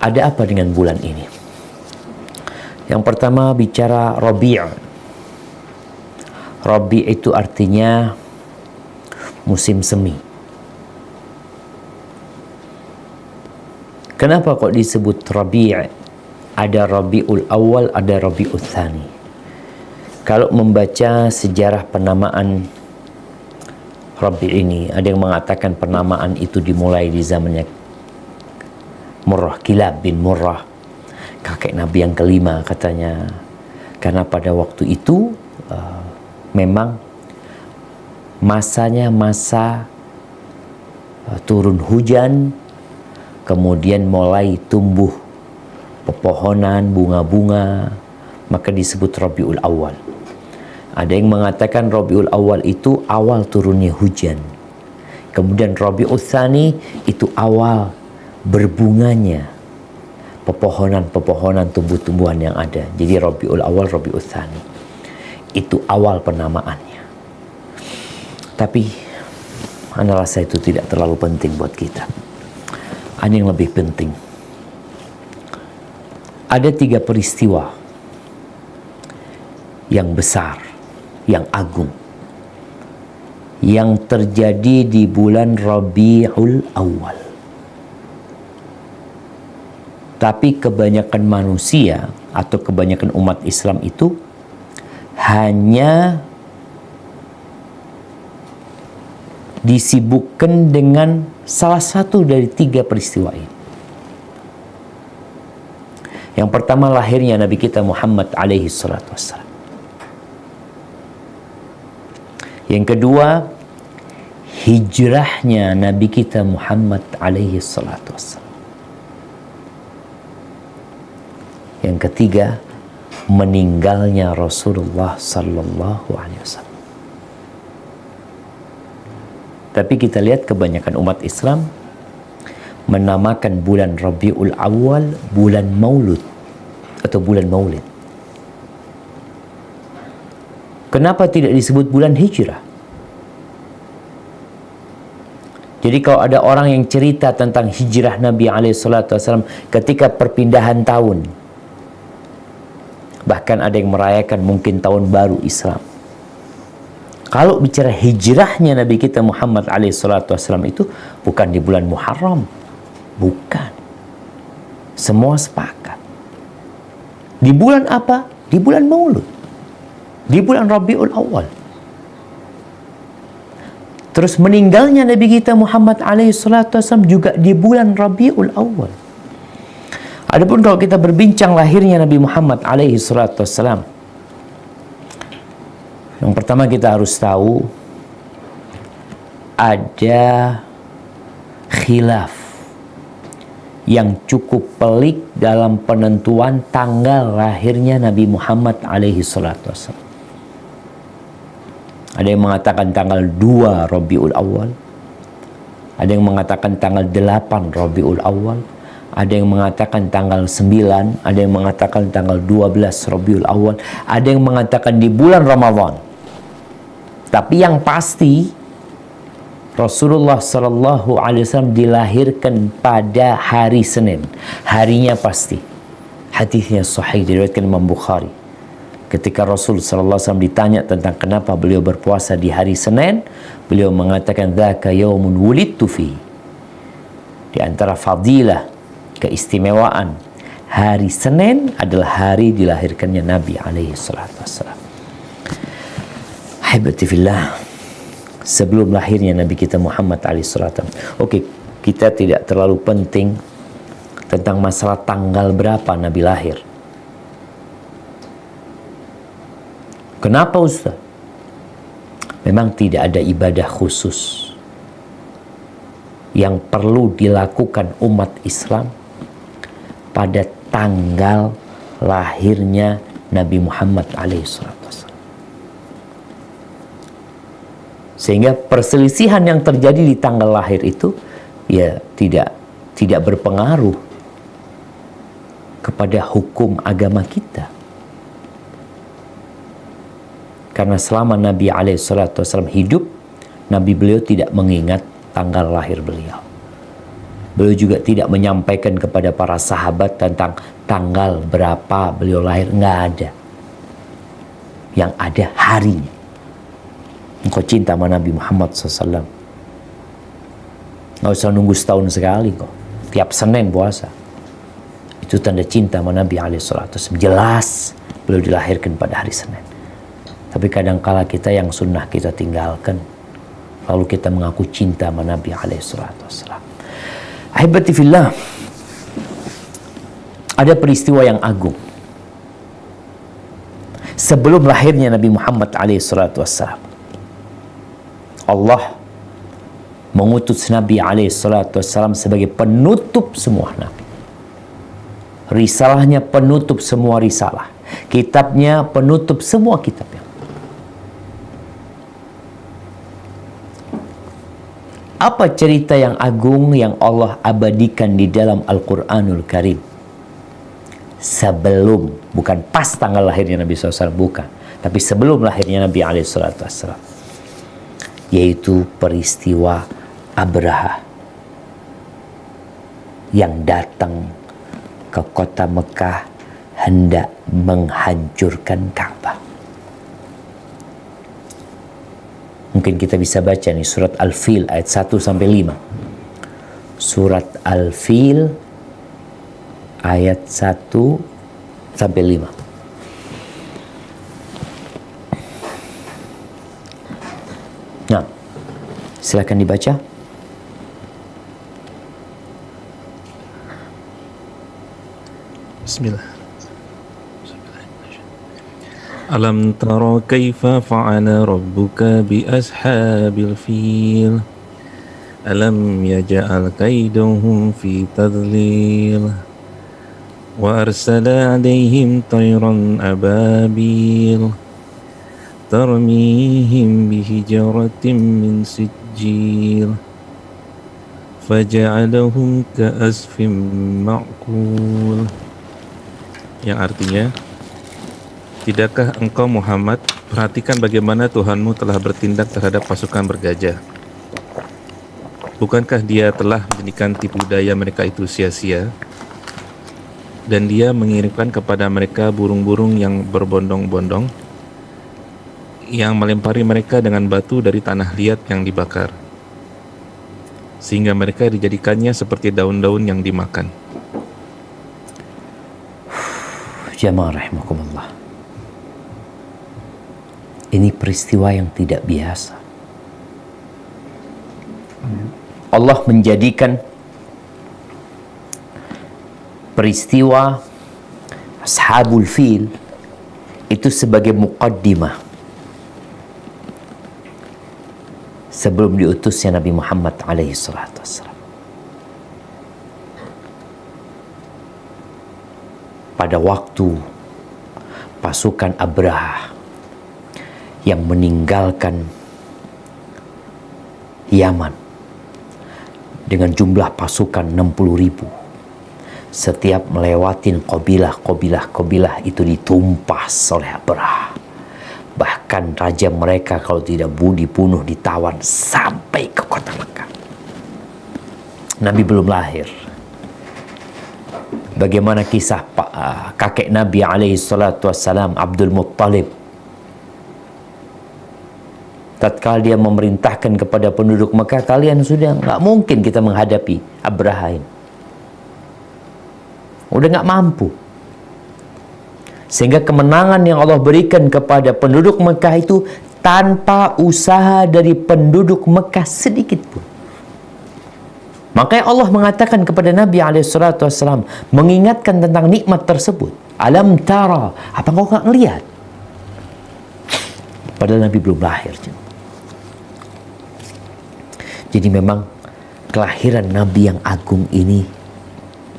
Ada apa dengan bulan ini? Yang pertama bicara Rabi'. Rabi' itu artinya musim semi. Kenapa kok disebut Rabi'? Ada Rabi'ul Awal, ada Rabi'ul Tsani. Kalau membaca sejarah penamaan Rabi' ini, ada yang mengatakan penamaan itu dimulai di zamannya Murrah, Kilab bin Murrah, kakek Nabi yang kelima katanya. Karena pada waktu itu memang masanya masa turun hujan, kemudian mulai tumbuh pepohonan, bunga-bunga, maka disebut Rabiul Awal. Ada yang mengatakan Rabiul Awal itu awal turunnya hujan. Kemudian Rabiul Tsani itu awal berbunganya pepohonan-pepohonan, tumbuh-tumbuhan yang ada. Jadi Rabiul Awal, Rabiul Tsani itu awal penamaannya. Tapi ana rasa itu tidak terlalu penting buat kita. Ada yang lebih penting. Ada 3 peristiwa yang besar, yang agung, yang terjadi di bulan Rabiul Awal. Tapi kebanyakan manusia atau kebanyakan umat Islam itu hanya disibukkan dengan salah satu dari 3 peristiwa ini. Yang pertama lahirnya Nabi kita Muhammad alaihi salatu wassalam. Yang kedua hijrahnya Nabi kita Muhammad alaihi salatu wassalam. Yang ketiga, meninggalnya Rasulullah sallallahu alaihi wasallam. Tapi kita lihat kebanyakan umat Islam menamakan bulan Rabiul Awal bulan Maulud atau bulan Maulid. Kenapa tidak disebut bulan hijrah? Jadi kalau ada orang yang cerita tentang hijrah Nabi alaihi salatu wasallam ketika perpindahan tahun, bahkan ada yang merayakan mungkin tahun baru Islam. Kalau bicara hijrahnya Nabi kita Muhammad SAW itu bukan di bulan Muharram. Bukan. Semua sepakat. Di bulan apa? Di bulan Maulud. Di bulan Rabiul Awal. Terus meninggalnya Nabi kita Muhammad SAW juga di bulan Rabiul Awal. Adapun kalau kita berbincang lahirnya Nabi Muhammad alaihi salatu wassalam, yang pertama kita harus tahu ada khilaf yang cukup pelik dalam penentuan tanggal lahirnya Nabi Muhammad alaihi salatu wassalam. Ada yang mengatakan tanggal 2 Rabiul Awal, ada yang mengatakan tanggal 8 Rabiul Awal, ada yang mengatakan tanggal 9, ada yang mengatakan tanggal 12 Rabiul Awal, ada yang mengatakan di bulan Ramadan. Tapi yang pasti Rasulullah sallallahu alaihi wasallam dilahirkan pada hari Senin. Harinya pasti. Hadisnya sahih diriwayatkan Imam Bukhari. Ketika Rasul sallallahu alaihi wasallam ditanya tentang kenapa beliau berpuasa di hari Senin, beliau mengatakan dzaka yaumun wulidtu fi. Di antara fadilah, keistimewaan hari Senin adalah hari dilahirkannya Nabi alaihi salatu wassalam. Ahibati fillah, sebelum lahirnya Nabi kita Muhammad alaihi salatu wassalam. Oke, kita tidak terlalu penting tentang masalah tanggal berapa Nabi lahir. Kenapa Ustaz? Memang tidak ada ibadah khusus yang perlu dilakukan umat Islam pada tanggal lahirnya Nabi Muhammad alaihissalam. Sehingga perselisihan yang terjadi di tanggal lahir itu ya tidak berpengaruh kepada hukum agama kita. Karena selama Nabi alaihissalam hidup, Nabi beliau tidak mengingat tanggal lahir beliau. Beliau juga tidak menyampaikan kepada para sahabat tentang tanggal berapa beliau lahir. Nggak ada. Yang ada harinya. Engkau cinta sama Nabi Muhammad SAW. Nggak usah nunggu setahun sekali kok. Tiap Senin puasa. Itu tanda cinta sama Nabi SAW. Jelas beliau dilahirkan pada hari Senin. Tapi kadangkala kita yang sunnah kita tinggalkan. Lalu kita mengaku cinta sama Nabi SAW. Ahibati fillah, ada peristiwa yang agung. Sebelum lahirnya Nabi Muhammad SAW, Allah mengutus Nabi SAW sebagai penutup semua nabi. Risalahnya penutup semua risalah. Kitabnya penutup semua kitabnya. Apa cerita yang agung yang Allah abadikan di dalam Al-Quranul Karim? Sebelum, bukan pas tanggal lahirnya Nabi SAW, bukan. Tapi sebelum lahirnya Nabi SAW. Yaitu peristiwa Abraha yang datang ke kota Mekah hendak menghancurkan Ka'bah. Mungkin kita bisa baca nih surat Al-Fil ayat 1 sampai 5. Surat Al-Fil ayat 1 sampai 5. Nah, silakan dibaca. Bismillah. Alam tara kaifa fa'ala rabbuka bi ashabil fil. Alam yaj'al kaidahum fi tadlil. Wa arsala 'alaihim tayran ababil. Tarmihim bihijaratin min sijil. Faja'alahum ka'asfin ma'kul. Yang artinya, tidakkah engkau Muhammad perhatikan bagaimana Tuhanmu telah bertindak terhadap pasukan bergajah? Bukankah dia telah menjadikan tipu daya mereka itu sia-sia? Dan dia mengirimkan kepada mereka burung-burung yang berbondong-bondong, yang melempari mereka dengan batu dari tanah liat yang dibakar, sehingga mereka dijadikannya seperti daun-daun yang dimakan. Jamaah rahimakumullah. Ini peristiwa yang tidak biasa. Allah menjadikan peristiwa Ashabul Fil itu sebagai muqaddimah sebelum diutusnya Nabi Muhammad alaihi salatu wassalam. Pada waktu pasukan Abraha yang meninggalkan Yaman dengan jumlah pasukan 60.000, setiap melewatin kabilah itu ditumpas oleh Abraha. Bahkan raja mereka kalau tidak budi bunuh, ditawan sampai ke kota Mekah. Nabi belum lahir. Bagaimana kisah kakek Nabi alaihi salatu wassalam, Abdul Muttalib. Tatkala dia memerintahkan kepada penduduk Mekah, kalian sudah nggak mungkin kita menghadapi Abraha ini. Udah nggak mampu. Sehingga kemenangan yang Allah berikan kepada penduduk Mekah itu tanpa usaha dari penduduk Mekah sedikit pun. Makanya Allah mengatakan kepada Nabi SAW, mengingatkan tentang nikmat tersebut. Alam tara, apa kau nggak ngelihat? Padahal Nabi belum lahir. Jadi memang kelahiran Nabi yang agung ini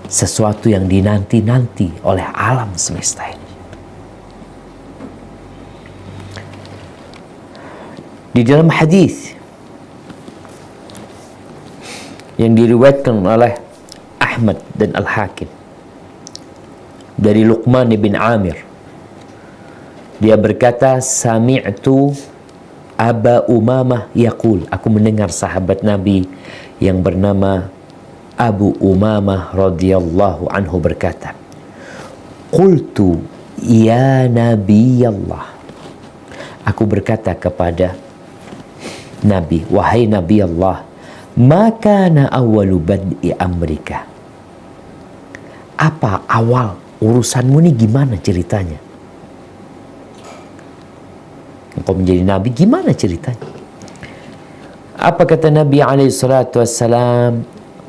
sesuatu yang dinanti-nanti oleh alam semesta ini. Di dalam hadis yang diriwayatkan oleh Ahmad dan Al-Hakim dari Luqman bin Amir, dia berkata, sami'tu Aba Umamah yaqul, aku mendengar sahabat Nabi yang bernama Abu Umamah radhiyallahu anhu berkata, Qultu ya Nabi Allah. Aku berkata kepada Nabi, wahai Nabi Allah, makana awalu bad'i amrika. Apa awal urusanmu ini, gimana ceritanya? Engkau menjadi Nabi, gimana ceritanya? Apa kata Nabi alaihi salatu wassalam?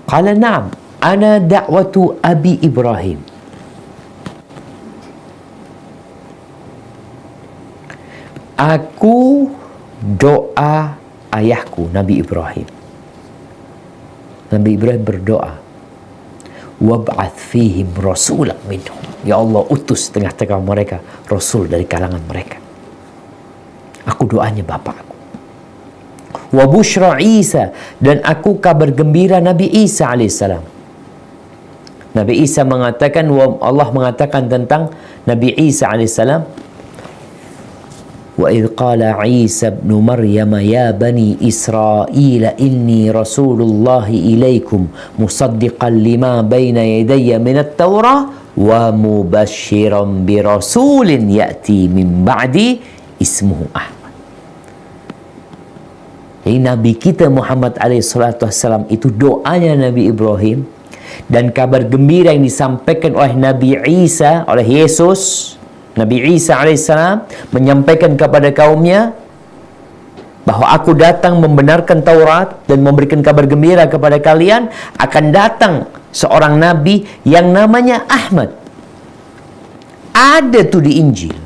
Qala na'am, ana da'watu Abi Ibrahim. Aku doa ayahku Nabi Ibrahim. Nabi Ibrahim berdoa, wab'ath fihim rasulan minhum. Ya Allah, utus tengah-tengah mereka rasul dari kalangan mereka. Aku doanya bapakku. Wa busyra Isa, dan aku kabar gembira Nabi Isa alaihissalam. Nabi Isa mengatakan, Allah mengatakan tentang Nabi Isa alaihissalam, wa idh qala Isa ibn Maryam ya bani Israil inni Rasulullah ilaikum musaddiqan lima baina yadayya min at-Taurah wa mubashiran bi rasulin ya'ti min ba'di ismuhu Ahmad. Jadi Nabi kita Muhammad SAW itu doanya Nabi Ibrahim, dan kabar gembira yang disampaikan oleh Nabi Isa, oleh Yesus, Nabi Isa alaihissalam menyampaikan kepada kaumnya bahwa aku datang membenarkan Taurat dan memberikan kabar gembira kepada kalian, akan datang seorang Nabi yang namanya Ahmad. Ada tuh di Injil.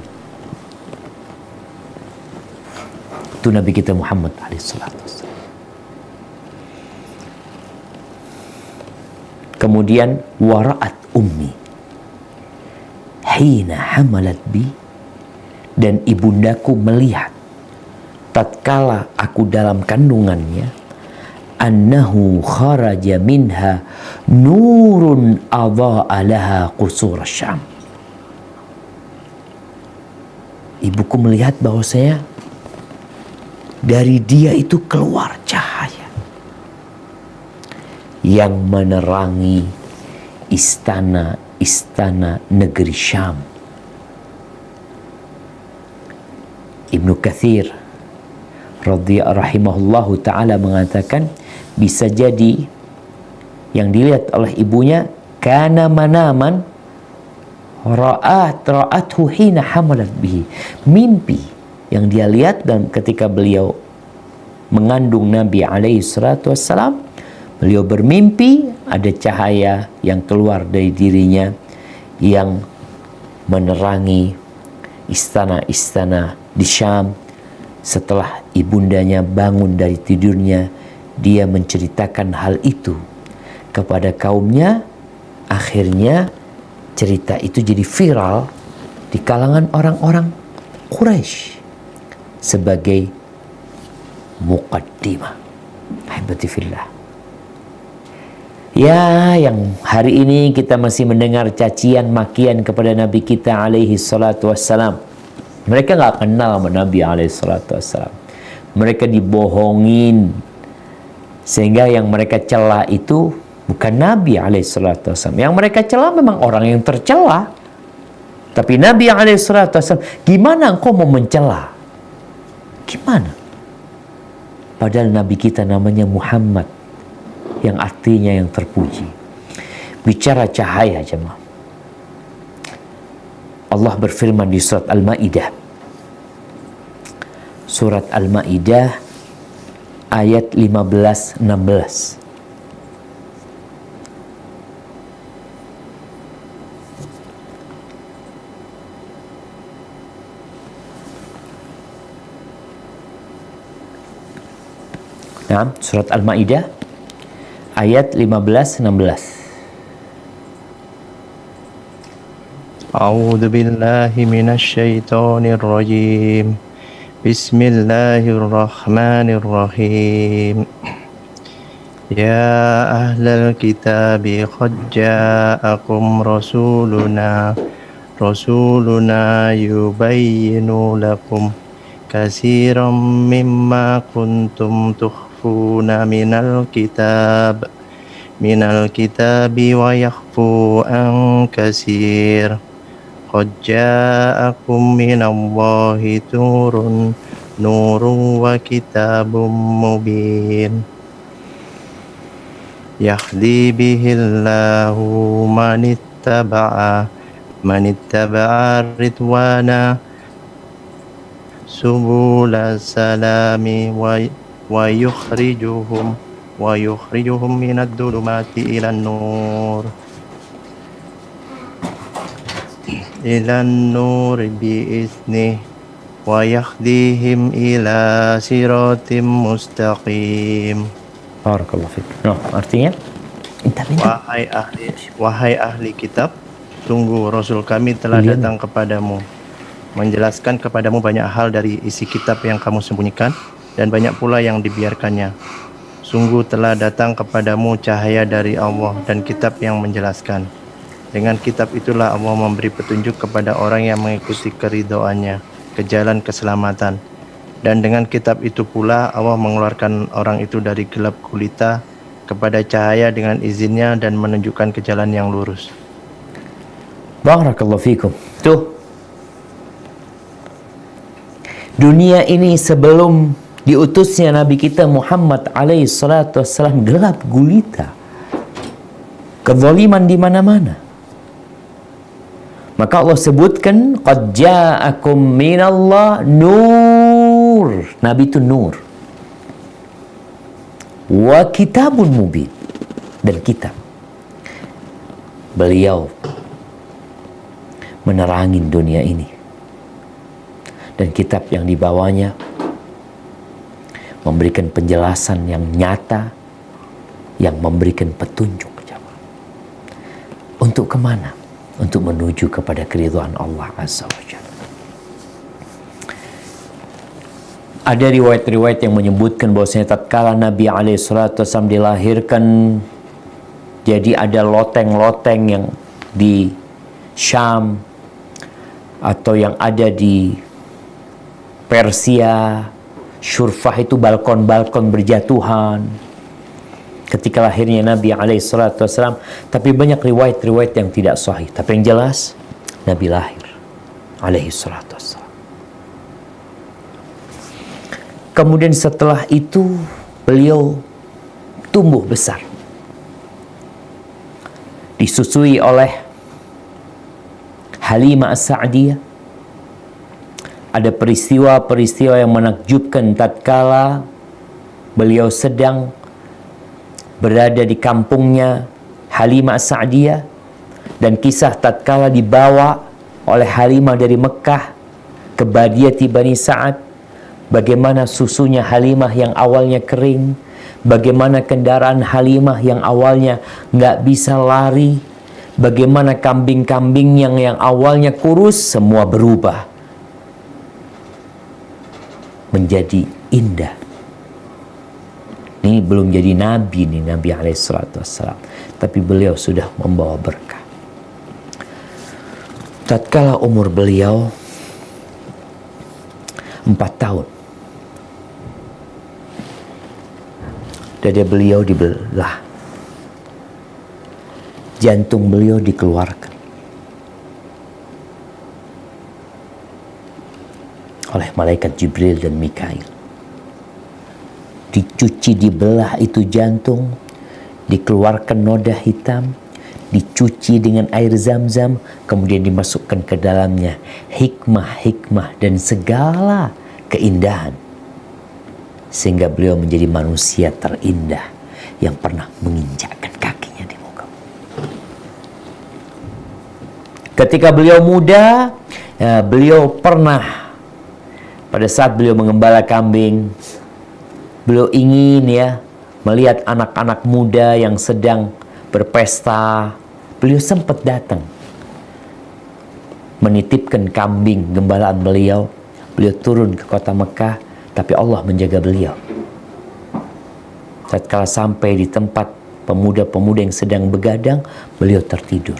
Itu Nabi kita Muhammad alaihissalam. Kemudian wara'at ummi hina hamalat bi, dan ibundaku melihat tatkala aku dalam kandungannya, annahu kharaja minha nurun adha'a laha qusur Syam. Ibuku melihat bahwasanya dari dia itu keluar cahaya yang menerangi istana negeri Syam. Ibnu Katsir rahimahullahu ta'ala mengatakan, bisa jadi yang dilihat oleh ibunya kana manaman ra'athu hina hamalat bihi, mimpi yang dia lihat dan ketika beliau mengandung Nabi alaihi salatu wassalam, beliau bermimpi ada cahaya yang keluar dari dirinya yang menerangi istana-istana di Syam. Setelah ibundanya bangun dari tidurnya, dia menceritakan hal itu kepada kaumnya. Akhirnya cerita itu jadi viral di kalangan orang-orang Quraisy sebagai muqaddimah. Ahibati fillah. Ya, yang hari ini kita masih mendengar cacian makian kepada Nabi kita alaihi salatu wassalam. Mereka nggak kenal sama Nabi alaihi salatu wassalam. Mereka dibohongin, sehingga yang mereka cela itu bukan Nabi alaihi salatu wassalam. Yang mereka cela memang orang yang tercela. Tapi Nabi alaihi salatu wassalam, gimana engkau mau mencela? Gimana? Padahal Nabi kita namanya Muhammad, yang artinya yang terpuji. Bicara cahaya, jemaah. Allah berfirman di surat Al-Maidah. Surat Al-Maidah ayat 15-16. Nah, surat Al-Maidah ayat 15-16. A'udzu billahi minasy syaithanir rajim. Bismillahirrahmanirrahim. Ya ahlal kitabi qad ja'akum rasuluna yubayyinu lakum katsiran mimma kuntum tukhfuna minal kitab minal kitabi wa yakhfu an kasir. Qad ja'akum minallahi nurun wa kitabun mubin. Yahdi bihillahu manittaba'a ridwana subula salami wa yukhrijuhum minad dhulumati ilan nur biizni wa yahdihim ila siratim mustaqim. Barakallahu fiik. No, artinya pintar. Wahai ahli kitab, sungguh Rasul kami telah datang kepadamu, menjelaskan kepadamu banyak hal dari isi kitab yang kamu sembunyikan, dan banyak pula yang dibiarkannya. Sungguh telah datang kepadamu cahaya dari Allah dan kitab yang menjelaskan. Dengan kitab itulah Allah memberi petunjuk kepada orang yang mengikuti keridhoannya ke jalan keselamatan. Dan dengan kitab itu pula Allah mengeluarkan orang itu dari gelap gulita kepada cahaya dengan izinnya dan menunjukkan ke jalan yang lurus. Barakallahu fikum. Tuh, dunia ini sebelum diutusnya Nabi kita Muhammad alaihi salatu wassalam gelap gulita, kezaliman di mana-mana. Maka Allah sebutkan qad ja'akum minallah nur. Nabi itu nur. Wa kitabun mubin, dan kitab. Beliau menerangi dunia ini. Dan kitab yang dibawanya memberikan penjelasan yang nyata, yang memberikan petunjuk ke jamaah. Untuk kemana? Untuk menuju kepada keridhaan Allah Azza wa Jalla. Ada riwayat-riwayat yang menyebutkan bahwasanya tatkala Nabi SAW dilahirkan, jadi ada loteng-loteng yang di Syam atau yang ada di Persia, syurfah itu balkon-balkon berjatuhan ketika lahirnya Nabi SAW. Tapi banyak riwayat-riwayat yang tidak sahih. Tapi yang jelas Nabi lahir SAW. Kemudian setelah itu beliau tumbuh besar, disusui oleh Halimah As-Sa'diyah. Ada peristiwa-peristiwa yang menakjubkan tatkala beliau sedang berada di kampungnya Halimah As-Sa'diyah, dan kisah tatkala dibawa oleh Halimah dari Mekah ke Badiyati Bani Sa'ad, bagaimana susunya Halimah yang awalnya kering, bagaimana kendaraan Halimah yang awalnya nggak bisa lari, bagaimana kambing-kambing yang awalnya kurus semua berubah menjadi indah. Ini belum jadi nabi nih, Nabi SAW, tapi beliau sudah membawa berkah. Tatkala umur beliau 4 tahun, dada beliau dibelah, jantung beliau dikeluarkan oleh malaikat Jibril dan Mikail. Dicuci, dibelah itu jantung, dikeluarkan noda hitam, dicuci dengan air zam-zam, kemudian dimasukkan ke dalamnya hikmah-hikmah dan segala keindahan, sehingga beliau menjadi manusia terindah yang pernah menginjakkan kakinya di muka. Ketika beliau muda, beliau pernah, pada saat beliau mengembala kambing, beliau ingin melihat anak-anak muda yang sedang berpesta. Beliau sempat datang menitipkan kambing gembalaan beliau. Beliau turun ke kota Mekah, tapi Allah menjaga beliau. Tatkala sampai di tempat pemuda-pemuda yang sedang begadang, beliau tertidur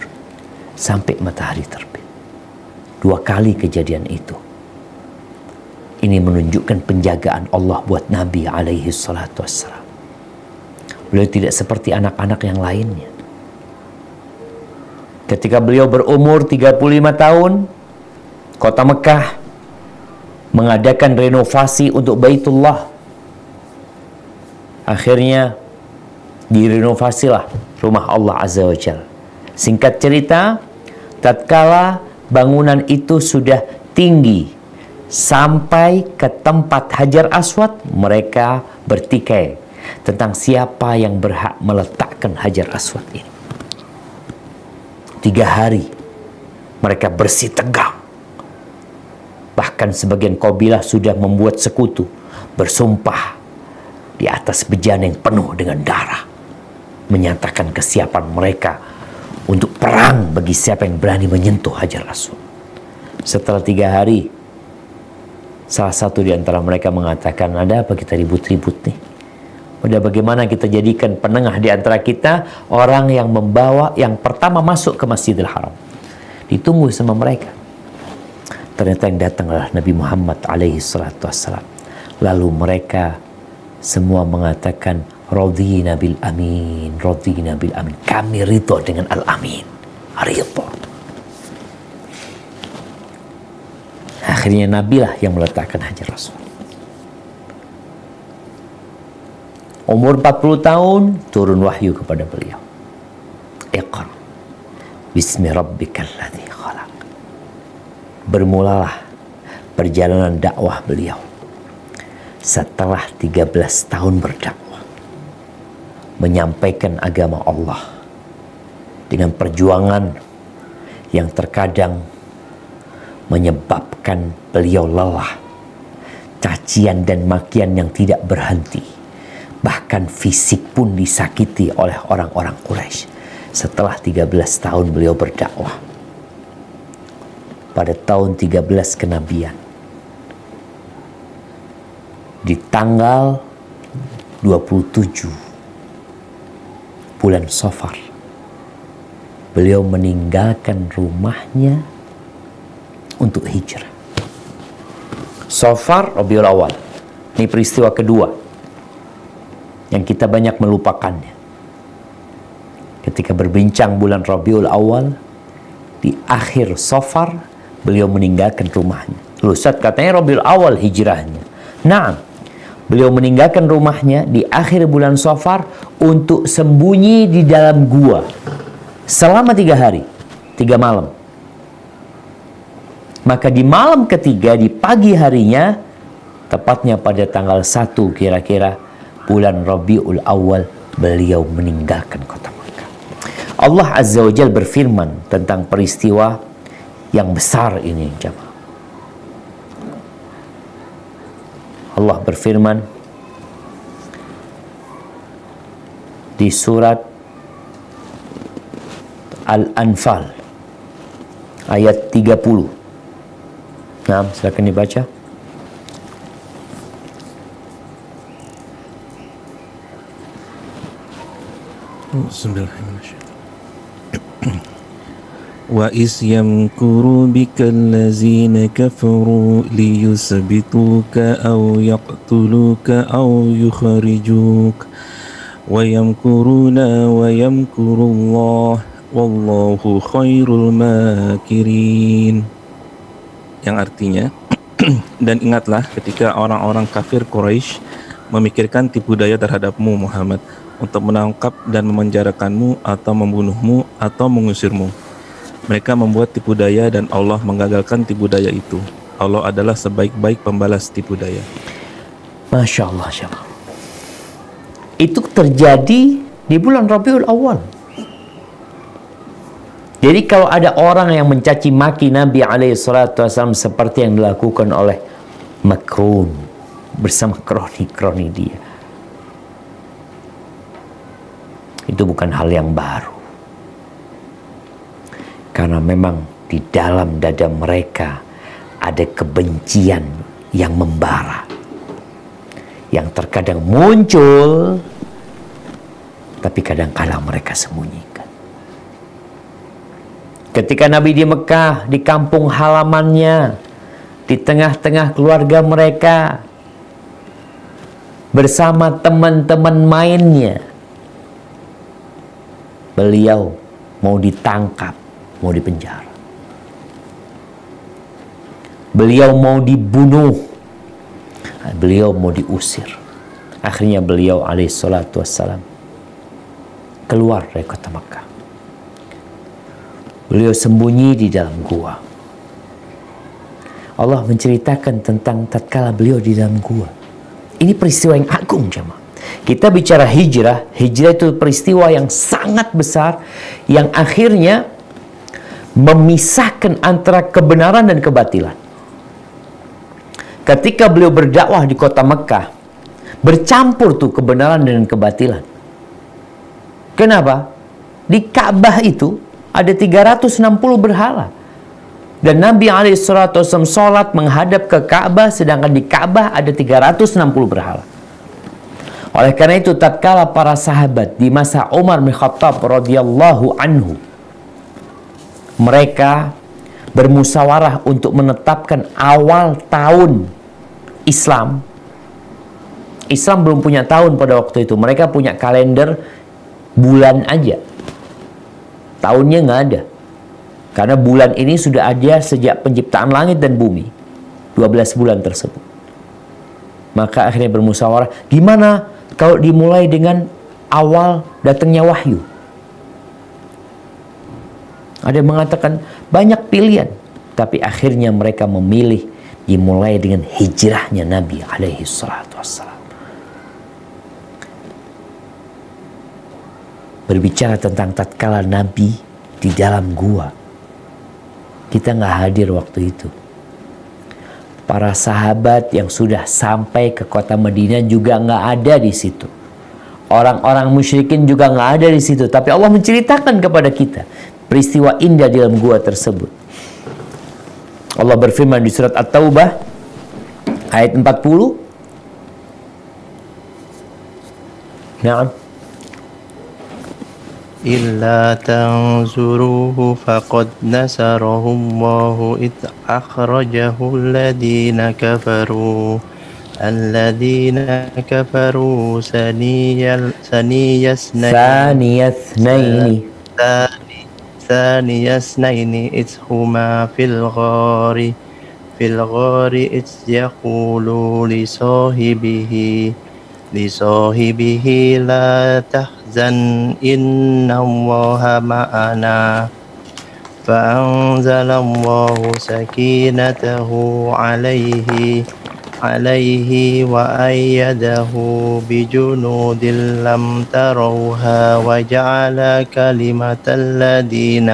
sampai matahari terbit. 2 kali kejadian itu. Ini menunjukkan penjagaan Allah buat Nabi alaihi salatu wassalam. Beliau tidak seperti anak-anak yang lainnya. Ketika beliau berumur 35 tahun, kota Mekah mengadakan renovasi untuk Baitullah. Akhirnya direnovasilah rumah Allah Azza wa Jalla. Singkat cerita, tatkala bangunan itu sudah tinggi sampai ke tempat Hajar Aswad, mereka bertikai tentang siapa yang berhak meletakkan Hajar Aswad ini. 3 hari mereka bersih tegang. Bahkan sebagian kabilah sudah membuat sekutu, bersumpah di atas bejana yang penuh dengan darah, menyatakan kesiapan mereka untuk perang bagi siapa yang berani menyentuh Hajar Aswad. Setelah 3 hari, salah satu di antara mereka mengatakan, ada apa kita ribut-ribut nih? Udah bagaimana kita jadikan penengah di antara kita orang yang membawa yang pertama masuk ke Masjidil Haram. Ditunggu sama mereka. Ternyata yang datang adalah Nabi Muhammad alaihi salatu wassalam. Lalu mereka semua mengatakan, radhina bil amin, radhina bil amin. Kami ridho dengan al-amin. Ridho. Akhirnya Nabi lah yang meletakkan Hajar Aswad. Umur 40 tahun, turun wahyu kepada beliau. Iqra. Bismi rabbikal ladzi khalaq. Bermulalah perjalanan dakwah beliau. Setelah 13 tahun berdakwah, menyampaikan agama Allah dengan perjuangan yang terkadang menyebabkan beliau lelah, cacian dan makian yang tidak berhenti. Bahkan fisik pun disakiti oleh orang-orang Quraisy. Setelah 13 tahun beliau berdakwah, pada tahun 13 kenabian, di tanggal 27 bulan Safar, beliau meninggalkan rumahnya untuk hijrah. Safar Rabiul Awal. Ini peristiwa kedua yang kita banyak melupakannya. Ketika berbincang bulan Rabiul Awal, di akhir Safar beliau meninggalkan rumahnya. Loh, Ustaz, katanya Rabiul Awal hijrahnya. Nah, beliau meninggalkan rumahnya di akhir bulan Safar untuk sembunyi di dalam gua selama 3 hari, 3 malam. Maka di malam ketiga, di pagi harinya, tepatnya pada tanggal 1 kira-kira bulan Rabiul Awal, beliau meninggalkan kota Makkah. Allah Azza wa Jalla berfirman tentang peristiwa yang besar ini, jemaah. Allah berfirman di surat Al-Anfal ayat 30. Nah, silakan dibaca. Wa is yamkuru bika allazina kafaru liyusbituka aw yaqtuluka aw yukhrijuk wa yamkuruna wa yamkurullah wallahu khairul makirin. Yang artinya, dan ingatlah ketika orang-orang kafir Quraisy memikirkan tipu daya terhadapmu Muhammad untuk menangkap dan memenjarakanmu atau membunuhmu atau mengusirmu. Mereka membuat tipu daya dan Allah menggagalkan tipu daya itu. Allah adalah sebaik-baik pembalas tipu daya. Masya Allah, syabab. Itu terjadi di bulan Rabiul Awal. Jadi kalau ada orang yang mencaci maki Nabi SAW seperti yang dilakukan oleh Makrun bersama kroni-kroni dia, itu bukan hal yang baru. Karena memang di dalam dada mereka ada kebencian yang membara, yang terkadang muncul, tapi kadang-kala mereka sembunyikan. Ketika Nabi di Mekah, di kampung halamannya, di tengah-tengah keluarga mereka, bersama teman-teman mainnya beliau mau ditangkap, mau dipenjara. Beliau mau dibunuh, beliau mau diusir. Akhirnya beliau alaihissalatu wassalam keluar dari kota Makkah. Beliau sembunyi di dalam gua. Allah menceritakan tentang tatkala beliau di dalam gua. Ini peristiwa yang agung, jemaah. Kita bicara hijrah. Hijrah itu peristiwa yang sangat besar yang akhirnya memisahkan antara kebenaran dan kebatilan. Ketika beliau berdakwah di kota Mekah, bercampur tuh kebenaran dan kebatilan. Kenapa? Di Ka'bah itu ada 360 berhala. Dan Nabi SAW sholat menghadap ke Ka'bah, sedangkan di Ka'bah ada 360 berhala. Oleh karena itu, tatkala para sahabat di masa Umar bin Khattab radhiyallahu anhu, mereka bermusyawarah untuk menetapkan awal tahun Islam. Islam belum punya tahun pada waktu itu. Mereka punya kalender bulan aja. Tahunnya nggak ada. Karena bulan ini sudah ada sejak penciptaan langit dan bumi. 12 bulan tersebut. Maka akhirnya bermusyawarah, gimana kalau dimulai dengan awal datangnya wahyu? Ada yang mengatakan banyak pilihan. Tapi akhirnya mereka memilih dimulai dengan hijrahnya Nabi alaihi salatu wassalam. Berbicara tentang tatkala Nabi di dalam gua. Kita nggak hadir waktu itu. Para sahabat yang sudah sampai ke kota Madinah juga nggak ada di situ. Orang-orang musyrikin juga nggak ada di situ. Tapi Allah menceritakan kepada kita peristiwa indah di dalam gua tersebut. Allah berfirman di surat At-Taubah ayat 40. Naam. إلا تنصروه فقد نصره الله إذ أخرجه الذين كفروا ثاني اثنين إذ هما في الغار إذ يقول لصاحبه لا تحزن إن الله معنا فأنزل الله سكينته عليه وأيده بجنود لم تروها وجعل كلمة الذين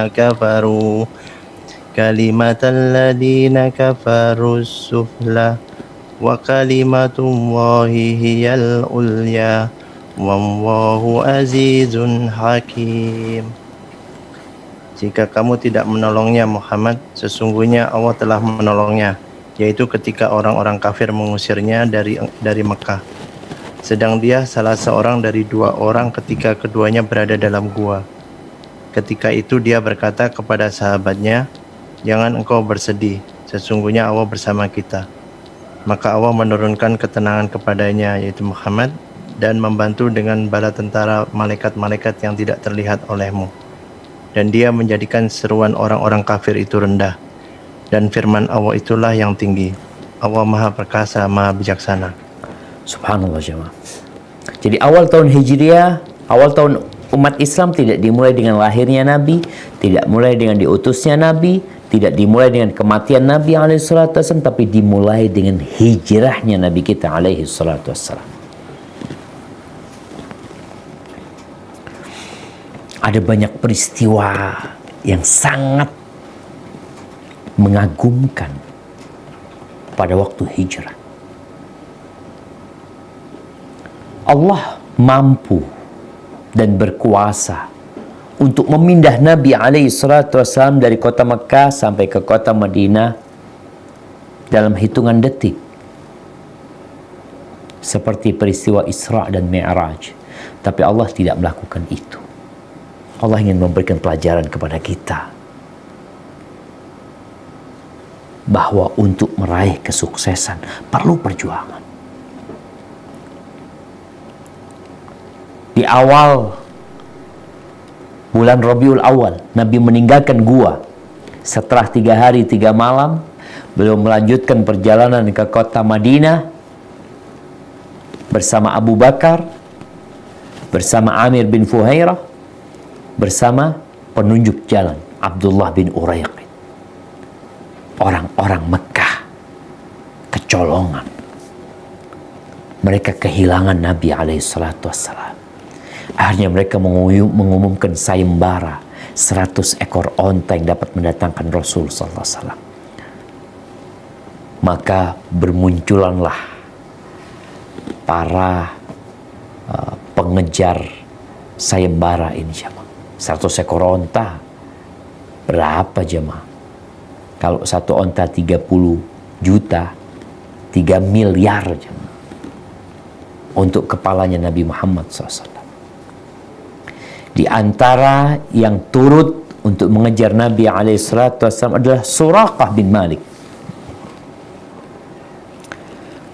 كفروا السفلى وكلمة الله هي العليا Wallahu azizun hakim. Jika kamu tidak menolongnya Muhammad, sesungguhnya Allah telah menolongnya, yaitu ketika orang-orang kafir mengusirnya dari Mekah. Sedang dia salah seorang dari dua orang ketika keduanya berada dalam gua. Ketika itu dia berkata kepada sahabatnya, "Jangan engkau bersedih, sesungguhnya Allah bersama kita." Maka Allah menurunkan ketenangan kepadanya, yaitu Muhammad, dan membantu dengan bala tentara malaikat-malaikat yang tidak terlihat olehmu. Dan dia menjadikan seruan orang-orang kafir itu rendah. Dan firman Allah itulah yang tinggi. Allah Maha Perkasa, Maha Bijaksana. Subhanallah jemaah. Jadi awal tahun Hijriah, awal tahun umat Islam tidak dimulai dengan lahirnya Nabi, tidak mulai dengan diutusnya Nabi, tidak dimulai dengan kematian Nabi alaihissalatu wassalam, tapi dimulai dengan hijrahnya Nabi kita alaihissalatu wassalam. Ada banyak peristiwa yang sangat mengagumkan pada waktu hijrah. Allah mampu dan berkuasa untuk memindah Nabi SAW dari kota Mekah sampai ke kota Madinah dalam hitungan detik. Seperti peristiwa Isra dan Mi'raj. Tapi Allah tidak melakukan itu. Allah ingin memberikan pelajaran kepada kita bahwa untuk meraih kesuksesan perlu perjuangan. Di awal bulan Rabiul Awal, Nabi meninggalkan gua. Setelah 3 hari 3 malam, beliau melanjutkan perjalanan ke kota Madinah bersama Abu Bakar, bersama Amir bin Fuhairah, bersama penunjuk jalan Abdullah bin Uraiqid. Orang-orang Mekah kecolongan. Mereka kehilangan Nabi alaihissalatu wassalam. Akhirnya mereka mengumumkan sayembara 100 ekor onta yang dapat mendatangkan Rasul sallallahu alaihi wasallam. Maka bermunculanlah para pengejar sayembara ini jemaah. 100 ekor onta berapa jemaah? Kalau satu onta 30 juta, 3 miliar jemaah. Untuk kepalanya Nabi Muhammad SAW. Di antara yang turut untuk mengejar Nabi SAW adalah Suraqah bin Malik.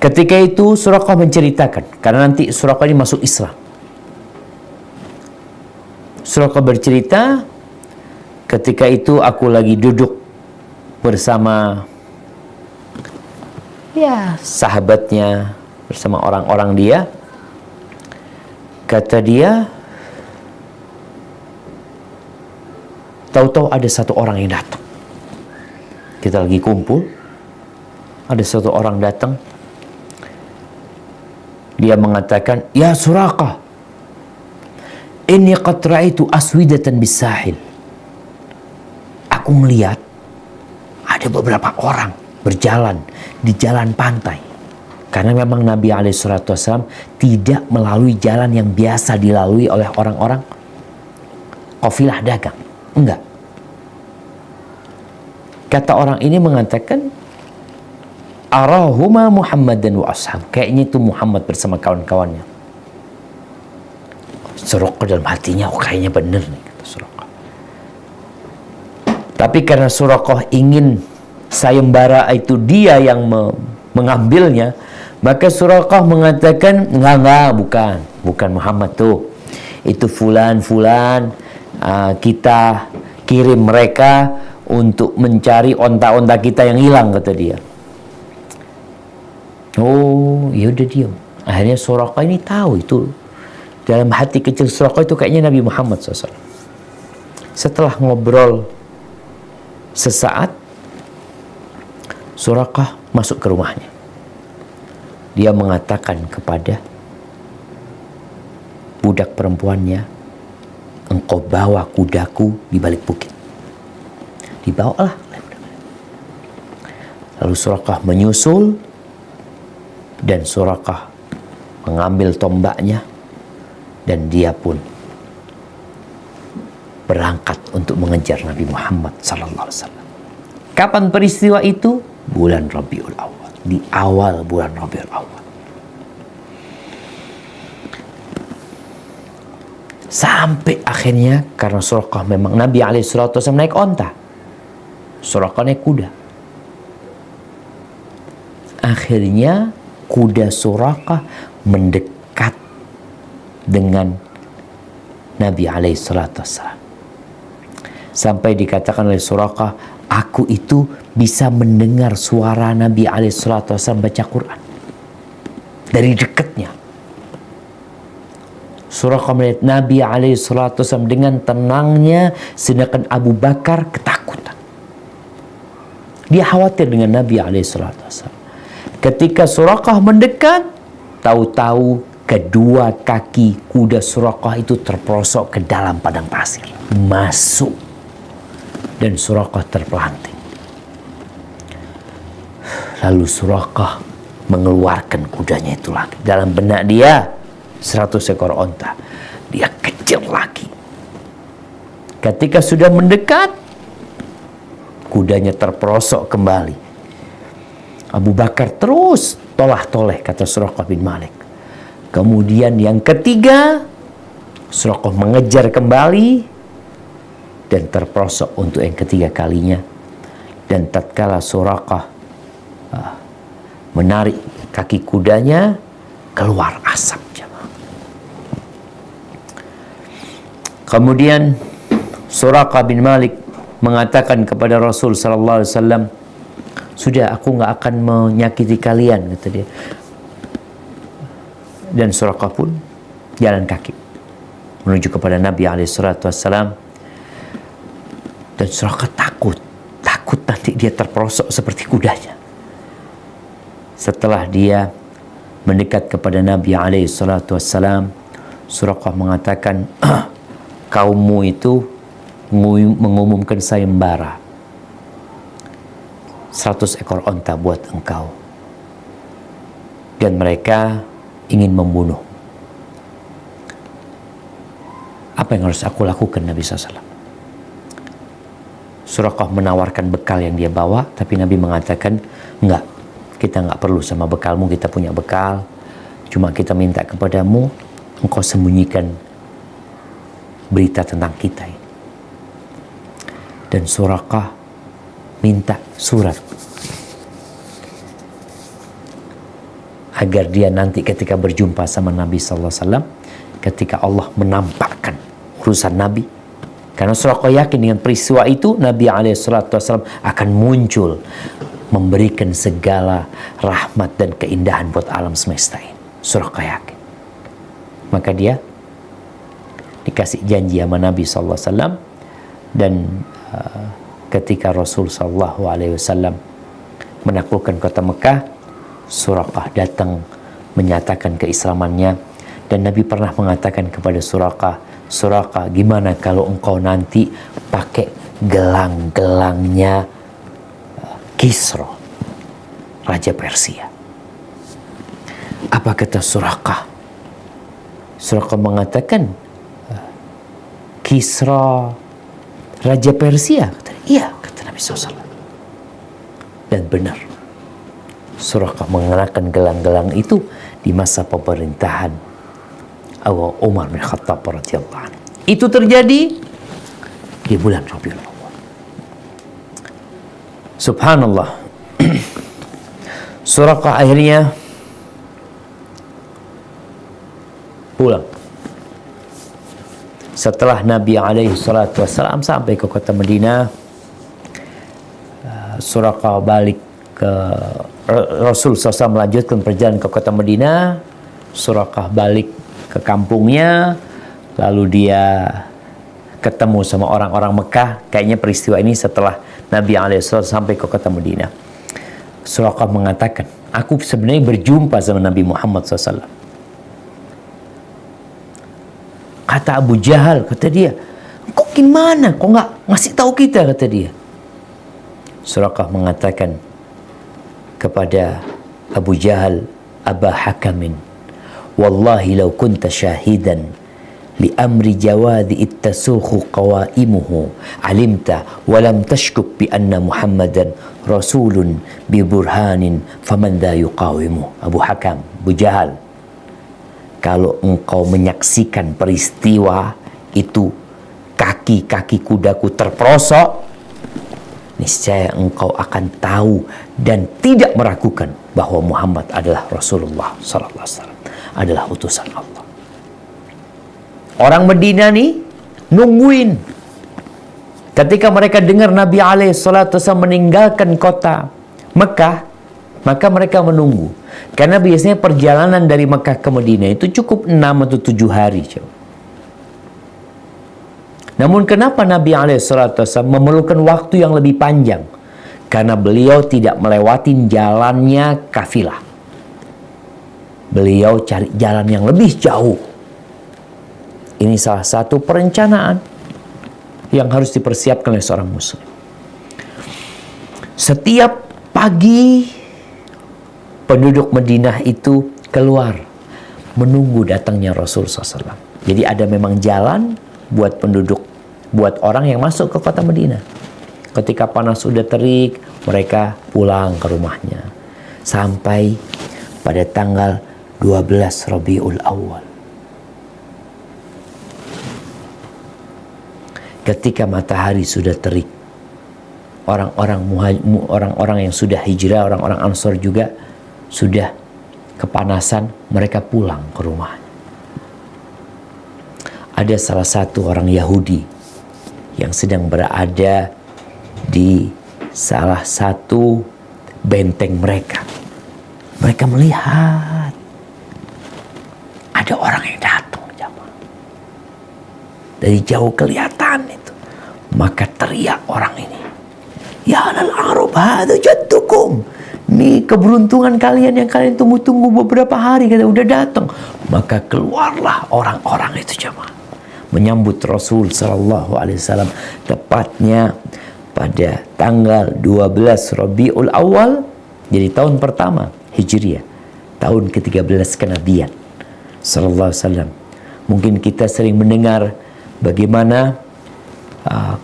Ketika itu Suraqah menceritakan, karena nanti Suraqah ini masuk Islam. Suraqah bercerita, ketika itu aku lagi duduk bersama sahabatnya, bersama orang-orang dia. Kata dia, tahu-tahu ada satu orang yang datang. Kita lagi kumpul, ada satu orang datang. Dia mengatakan, "Ya Suraqah, inni qad ra'aitu aswidatan bis-sahil." Aku melihat ada beberapa orang berjalan di jalan pantai. Karena memang Nabi SAW tidak melalui jalan yang biasa dilalui oleh orang-orang kafilah dagang. Enggak. Kata orang ini mengatakan, arahuma Muhammadan wa ashab. Kayaknya itu Muhammad bersama kawan-kawannya. Suraqah dalam hatinya, kayaknya benar nih, kata Suraqah. Tapi karena Suraqah ingin sayembara itu dia yang mengambilnya, maka Suraqah mengatakan, enggak, bukan Muhammad tuh. Itu fulan, kita kirim mereka untuk mencari onta-onta kita yang hilang, kata dia. Oh, ya udah diam. Akhirnya Suraqah ini tahu itu. Dalam hati kecil Suraqah itu kayaknya Nabi Muhammad SAW. Setelah ngobrol sesaat, Suraqah masuk ke rumahnya. Dia mengatakan kepada budak perempuannya, engkau bawa kudaku di balik bukit. Dibawalah. Lalu Suraqah menyusul, dan Suraqah mengambil tombaknya, dan dia pun berangkat untuk mengejar Nabi Muhammad SAW. Kapan peristiwa itu? Bulan Rabiul Awal. Di awal bulan Rabiul Awal. Sampai akhirnya, karena Suraqah memang Nabi SAW naik onta, Suraqah naik kuda. Akhirnya kuda Suraqah mendekat dengan Nabi SAW. Sampai dikatakan oleh Suraqah, aku itu bisa mendengar suara Nabi SAW baca Quran dari dekatnya. Suraqah melihat Nabi SAW dengan tenangnya, sedangkan Abu Bakar ketakutan. Dia khawatir dengan Nabi SAW. Ketika Suraqah mendekat, tahu-tahu kedua kaki kuda Suraqah itu terperosok ke dalam padang pasir. Masuk. Dan Suraqah terpelanting. Lalu Suraqah mengeluarkan kudanya itu lagi. Dalam benak dia, 100 ekor onta. Dia kejar lagi. Ketika sudah mendekat, kudanya terperosok kembali. Abu Bakar terus tolah-toleh, kata Suraqah bin Malik. Kemudian yang ketiga, Suraqah mengejar kembali dan terperosok untuk yang ketiga kalinya. Dan tatkala Suraqah menarik kaki kudanya, keluar asap. Kemudian Suraqah bin Malik mengatakan kepada Rasul sallallahu alaihi wasallam, "Sudah, aku nggak akan menyakiti kalian," kata dia. Dan Suraqah pun jalan kaki menuju kepada Nabi alaihi salatu wasallam. Dan Suraqah takut nanti dia terperosok seperti kudanya. Setelah dia mendekat kepada Nabi alaihi salatu wassalam, Suraqah mengatakan, kaummu itu mengumumkan sayembara 100 ekor onta buat engkau, dan mereka ingin membunuh. Apa yang harus aku lakukan, Nabi SAW? Suraqah menawarkan bekal yang dia bawa, tapi Nabi mengatakan, enggak, kita enggak perlu sama bekalmu, kita punya bekal. Cuma kita minta kepadamu, engkau sembunyikan berita tentang kita ini. Dan Suraqah minta surat agar dia nanti ketika berjumpa sama Nabi SAW, ketika Allah menampakkan urusan Nabi, karena Suraqah yakin dengan peristiwa itu Nabi SAW akan muncul memberikan segala rahmat dan keindahan buat alam semesta ini. Suraqah yakin. Maka dia dikasih janji sama Nabi SAW, dan ketika Rasul SAW menaklukkan kota Mekah, Suraqah datang menyatakan keislamannya, dan Nabi pernah mengatakan kepada Suraqah, "Suraqah, gimana kalau engkau nanti pakai gelang-gelangnya Kisra, Raja Persia?" Apa kata Suraqah? Suraqah mengatakan, "Kisra, Raja Persia?" Kata, "Iya," kata Nabi SAW. Dan benar, Suraqah mengenakan gelang-gelang itu di masa pemerintahan Umar bin Khattab radhiyallahu anhu. Itu terjadi di bulan Rabiul Awal. Subhanallah. Suraqah akhirnya pulang. Setelah Nabi alaihi salatu wassalam sampai ke kota Madinah, Suraqah balik ke Rasul SAW melanjutkan perjalanan ke kota Madinah. Suraqah balik ke kampungnya, lalu dia ketemu sama orang-orang Mekah. Kayaknya peristiwa ini setelah Nabi SAW sampai ke kota Madinah. Suraqah mengatakan, "Aku sebenarnya berjumpa sama Nabi Muhammad SAW." Kata Abu Jahal, kata dia, "Kok gimana? Kok nggak ngasih tahu kita?" kata dia. Suraqah mengatakan kepada Abu Jahal, "Aba Hakamin, wallahi law kunta syahidan li amri jawadi ittasukhu qawaimuhu alimta walam tashkuk bi anna Muhammadan rasulun bi burhanin faman dha yuqawimu." Abu Hakam, Abu Jahal, kalau engkau menyaksikan peristiwa itu kaki-kaki kudaku terperosok, niscaya engkau akan tahu dan tidak meragukan bahwa Muhammad adalah Rasulullah sallallahu alaihi wasallam, adalah utusan Allah. Orang Madinah nih nungguin. Ketika mereka dengar Nabi alaihi salatu wasallam meninggalkan kota Mekah, maka mereka menunggu. Karena biasanya perjalanan dari Mekah ke Madinah itu cukup 6 atau 7 hari. Namun kenapa Nabi SAW memerlukan waktu yang lebih panjang? Karena beliau tidak melewati jalannya kafilah. Beliau cari jalan yang lebih jauh. Ini salah satu perencanaan yang harus dipersiapkan oleh seorang muslim. Setiap pagi penduduk Madinah itu keluar menunggu datangnya Rasul SAW. Jadi ada memang jalan buat penduduk, buat orang yang masuk ke kota Madinah. Ketika panas sudah terik, mereka pulang ke rumahnya. Sampai pada tanggal 12 Rabiul Awal. Ketika matahari sudah terik, orang-orang yang sudah hijrah, orang-orang Ansor juga sudah kepanasan, mereka pulang ke rumahnya. Ada salah satu orang Yahudi yang sedang berada di salah satu benteng mereka. Mereka melihat ada orang yang datang, jamaah. Dari jauh kelihatan itu. Maka teriak orang ini, "Ya alal Arab, hada jaddukum." Ini keberuntungan kalian yang kalian tunggu-tunggu beberapa hari, kata udah datang. Maka keluarlah orang-orang itu, jamaah, menyambut Rasul sallallahu alaihi wasallam tepatnya pada tanggal 12 Rabiul Awal, jadi tahun pertama Hijriah, tahun ke-13 kenabian sallallahu alaihi wasallam. Mungkin kita sering mendengar bagaimana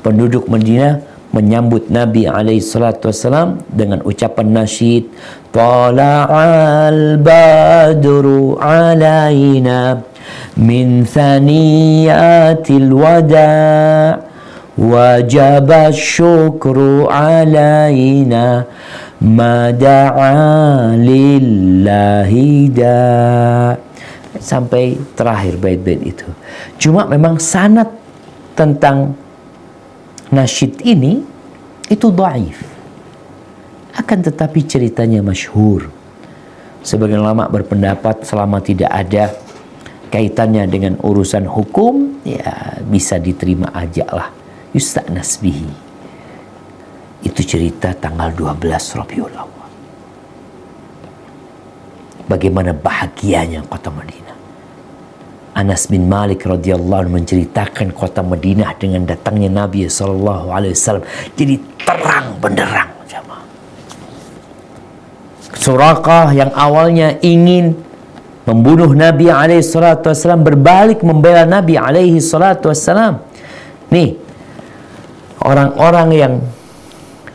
penduduk Madinah menyambut Nabi alaihi salatu wasallam dengan ucapan nasyid, "Tala'al badru alaina min thaniyatil wada' wajaba syukru alaina ma da'a lillahi da'." Sampai terakhir bait-bait itu. Cuma memang sanad tentang nasyid ini itu dhaif. Akan tetapi ceritanya masyhur. Sebagian ulama berpendapat selama tidak ada kaitannya dengan urusan hukum, ya bisa diterima aja lah. Yusta'nas bihi. Itu cerita tanggal 12 Rabiul Awal. Bagaimana bahagianya kota Madinah. Anas bin Malik radhiyallahu anhu menceritakan kota Madinah dengan datangnya Nabi sallallahu alaihi wasallam jadi terang benderang, jemaah. Suraqah yang awalnya ingin membunuh Nabi alaihi salatu wasallam berbalik membela Nabi alaihi salatu wasallam. Nih, orang-orang yang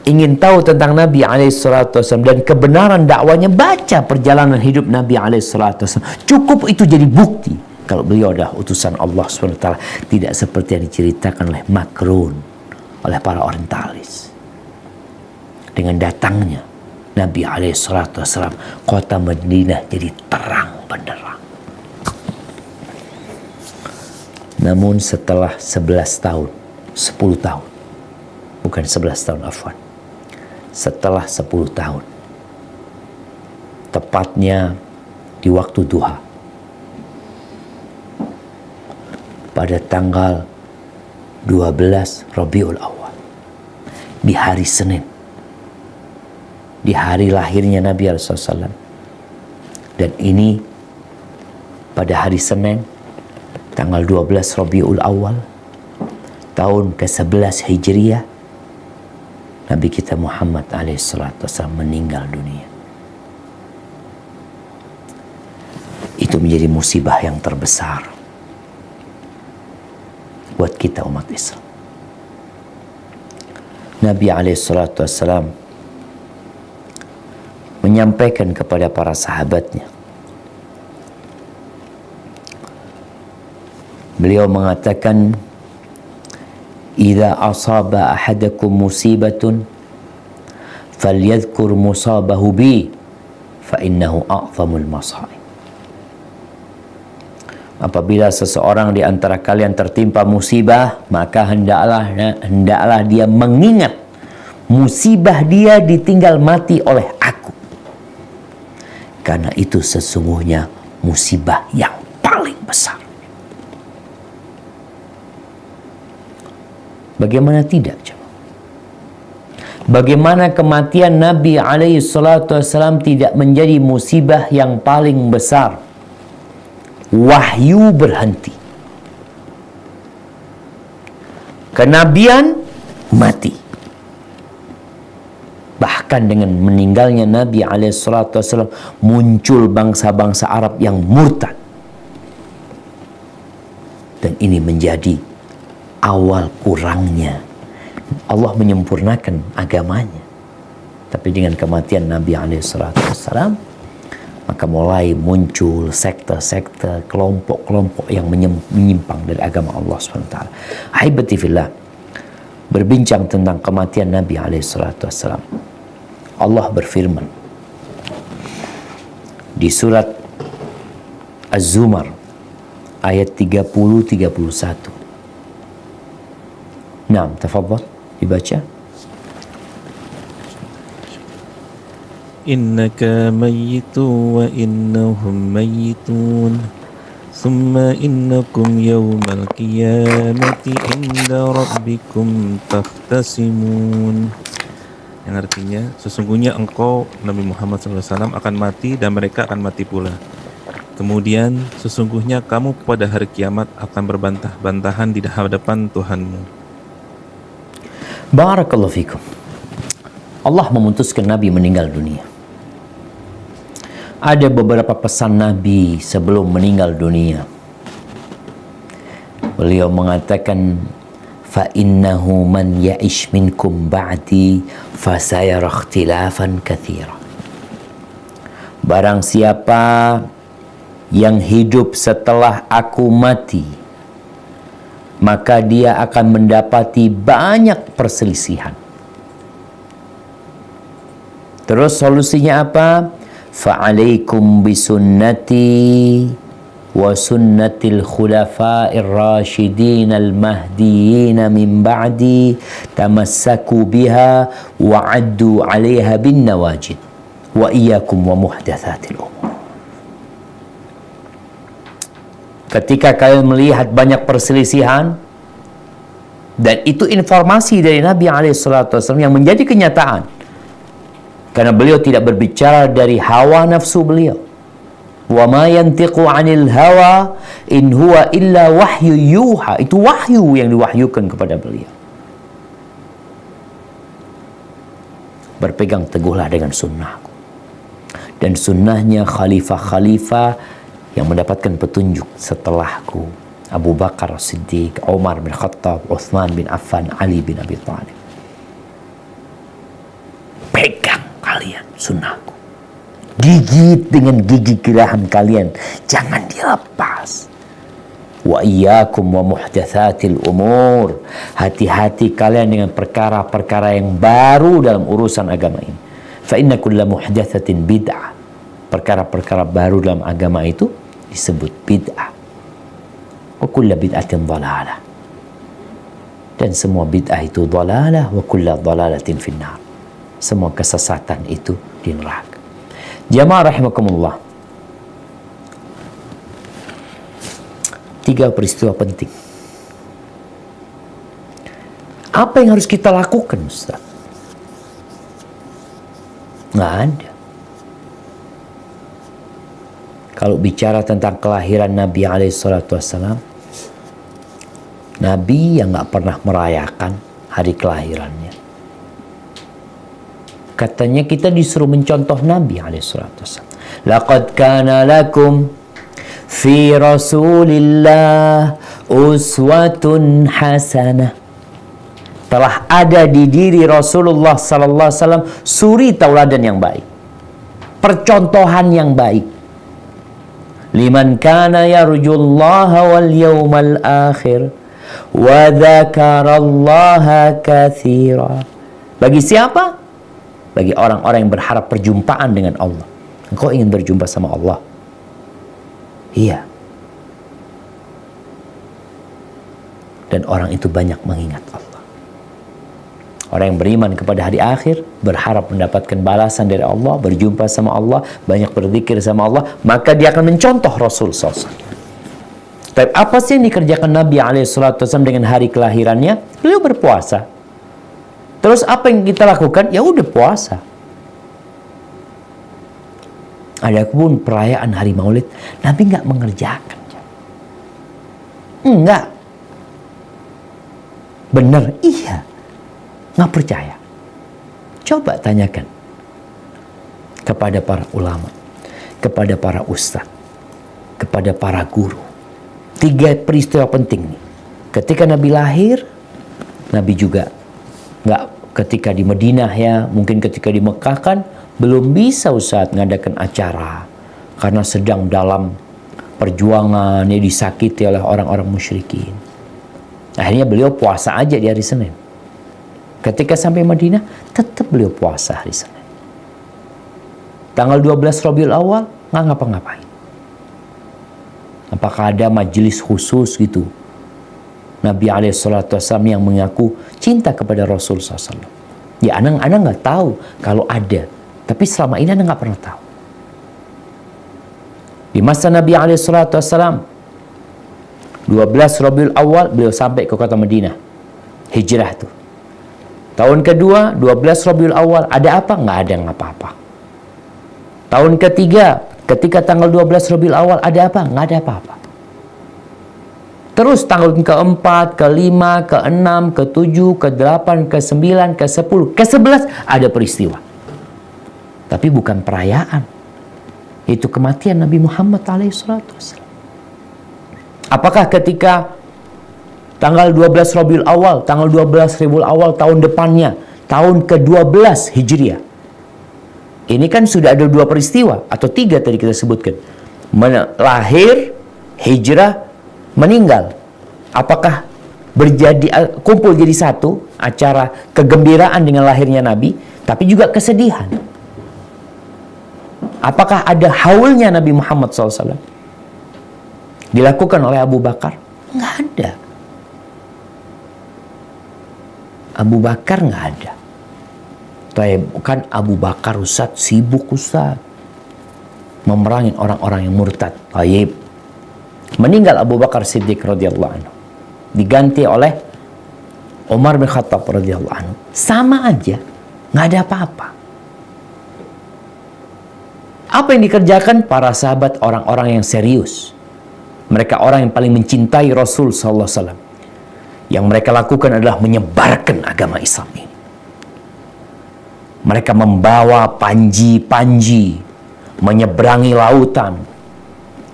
ingin tahu tentang Nabi alaihi salatu wasallam dan kebenaran dakwanya, baca perjalanan hidup Nabi alaihi salatu wasallam. Cukup itu jadi bukti kalau beliau adalah utusan Allah SWT, tidak seperti yang diceritakan oleh Makrun, oleh para orientalis. Dengan datangnya Nabi SAW, kota Madinah jadi terang benderang. Namun setelah 11 tahun, 10 tahun, bukan 11 tahun, afwan. Setelah 10 tahun, tepatnya di waktu duha, pada tanggal 12 Rabiul Awal, di hari Senin, di hari lahirnya Nabi SAW. Dan ini pada hari Senin tanggal 12 Rabiul Awal tahun ke-11 Hijriah, Nabi kita Muhammad SAW meninggal dunia. Itu menjadi musibah yang terbesar buat kita umat Islam. Nabi SAW menyampaikan kepada para sahabatnya. Beliau mengatakan, "Idza asaba ahadakum musibatun falyadhkur musabahu bi fa innahu a'zamul masaib." Apabila seseorang di antara kalian tertimpa musibah, maka hendaklah dia mengingat musibah dia ditinggal mati oleh aku. Karena itu sesungguhnya musibah yang paling besar. Bagaimana tidak, jemaah? Bagaimana kematian Nabi SAW tidak menjadi musibah yang paling besar? Wahyu berhenti, kenabian mati. Bahkan dengan meninggalnya Nabi SAW muncul bangsa-bangsa Arab yang murtad. Dan ini menjadi awal kurangnya Allah menyempurnakan agamanya. Tapi dengan kematian Nabi SAW, maka mulai muncul sekte-sekte, kelompok-kelompok yang menyimpang dari agama Allah SWT. Ahibati fillah, berbincang tentang kematian Nabi SAW. Allah berfirman di surat Az-Zumar ayat 30-31. Naam, tafadhal, dibaca. Innaka mayyitu wa innahum mayyitun Thumma innakum yawmal qiyamati inda rabbikum tahtasimun. Yang artinya, sesungguhnya engkau Nabi Muhammad SAW akan mati dan mereka akan mati pula. Kemudian sesungguhnya kamu pada hari kiamat akan berbantah-bantahan di hadapan Tuhanmu. Barakallahu fikum. Allah memutuskan Nabi meninggal dunia. Ada beberapa pesan Nabi sebelum meninggal dunia. Beliau mengatakan, fa innahu man ya'ish minkum ba'di fasayara ikhtilafan katsira. Barang siapa yang hidup setelah aku mati, maka dia akan mendapati banyak perselisihan. Terus solusinya apa? Fa'alaikum bisunnati wa sunnatil khulafa'ir rasyidin al-mahdiyyin min ba'di tamassaku biha wa 'addu 'alaiha bin nawajid wa iyyakum wa muhdatsatil umur. Ketika kalian melihat banyak perselisihan, dan itu informasi dari Nabi SAW yang menjadi kenyataan, karena beliau tidak berbicara dari hawa nafsu beliau. Wa ma yantiqu 'anil hawa in huwa illa wahyu yuha. Itu wahyu yang diwahyukan kepada beliau. Berpegang teguhlah dengan sunnahku. Dan sunnahnya khalifah-khalifah yang mendapatkan petunjuk setelahku. Abu Bakar Siddiq, Umar bin Khattab, Uthman bin Affan, Ali bin Abi Thalib. Pegang kalian sunnahku. Gigit dengan gigi gerahan kalian. Jangan dilepas. Wa iyyakum wa muhdatsatil umur. Hati-hati kalian dengan perkara-perkara yang baru dalam urusan agama ini. Fa inna kulla muhdatsatin bid'ah. Perkara-perkara baru dalam agama itu disebut bid'ah. Wa kulla bid'atin dhalalah. Dan semua bid'ah itu dhalalah wa kulla dhalalatin finnar. Semua kesesatan itu di neraka. Jamaah rahimakumullah. 3 peristiwa penting. Apa yang harus kita lakukan, Ustaz? Nggak ada. Kalau bicara tentang kelahiran Nabi SAW, Nabi yang nggak pernah merayakan hari kelahirannya. Katanya kita disuruh mencontoh Nabi SAW. Laqad kana lakum fi Rasulillah uswatun hasanah. Telah ada di diri Rasulullah SAW suri tauladan yang baik, percontohan yang baik. Liman kana yarjullaha wal yawmal akhir wa dzakarallaha katsira. Bagi siapa? Bagi orang-orang yang berharap perjumpaan dengan Allah. Engkau ingin berjumpa sama Allah? Iya. Dan orang itu banyak mengingat Allah. Orang yang beriman kepada hari akhir, berharap mendapatkan balasan dari Allah, berjumpa sama Allah, banyak berzikir sama Allah, maka dia akan mencontoh Rasul SAW. Tapi apa sih yang dikerjakan Nabi SAW dengan hari kelahirannya? Beliau berpuasa. Terus apa yang kita lakukan? Ya udah puasa. Adapun perayaan hari Maulid, Nabi nggak mengerjakan. Enggak. Benar? Iya. Nggak percaya? Coba tanyakan kepada para ulama, kepada para ustadz, kepada para guru. 3 peristiwa penting nih. Ketika Nabi lahir, Nabi juga nggak ketika di Madinah ya, mungkin ketika di Mekah kan belum bisa Ustaz ngadakan acara karena sedang dalam perjuangan, ya disakiti oleh orang-orang musyrikin. Akhirnya beliau puasa aja di hari Senin. Ketika sampai Madinah, tetap beliau puasa hari Senin. Tanggal 12 Rabiul Awal nggak ngapa-ngapain. Apakah ada majelis khusus gitu Nabi SAW yang mengaku cinta kepada Rasul SAW. Ya, anak nggak tahu kalau ada, tapi selama ini anak nggak pernah tahu. Di masa Nabi SAW, 12 Rabiul Awal beliau sampai ke kota Madinah, hijrah tuh. Tahun kedua 12 Rabiul Awal ada apa? Nggak ada apa-apa. Tahun ketiga ketika tanggal 12 Rabiul Awal ada apa? Nggak ada apa-apa. Terus tanggal keempat, kelima, keenam, ketujuh, ke-8, ke-9, ke-10, ke-11 ada peristiwa. Tapi bukan perayaan. Itu kematian Nabi Muhammad SAW. Apakah ketika tanggal 12 Rabiul Awal, tanggal 12 Rabiul Awal tahun depannya, tahun ke-12 Hijriah, ini kan sudah ada 2 peristiwa, atau 3 tadi kita sebutkan. Lahir, hijrah, meninggal. Apakah kumpul jadi satu acara kegembiraan dengan lahirnya Nabi, tapi juga kesedihan? Apakah ada haulnya Nabi Muhammad SAW dilakukan oleh Abu Bakar? Nggak ada. Abu Bakar nggak ada. Bukan Abu Bakar Ustaz, sibuk Ustaz memerangi orang-orang yang murtad. Taib. Meninggal Abu Bakar Siddiq radhiyallahu anhu, diganti oleh Umar bin Khattab radhiyallahu anhu. Sama aja, nggak ada apa-apa. Apa yang dikerjakan para sahabat, orang-orang yang serius. Mereka orang yang paling mencintai Rasul sallallahu alaihi wasallam. Yang mereka lakukan adalah menyebarkan agama Islam ini. Mereka membawa panji-panji, menyeberangi lautan,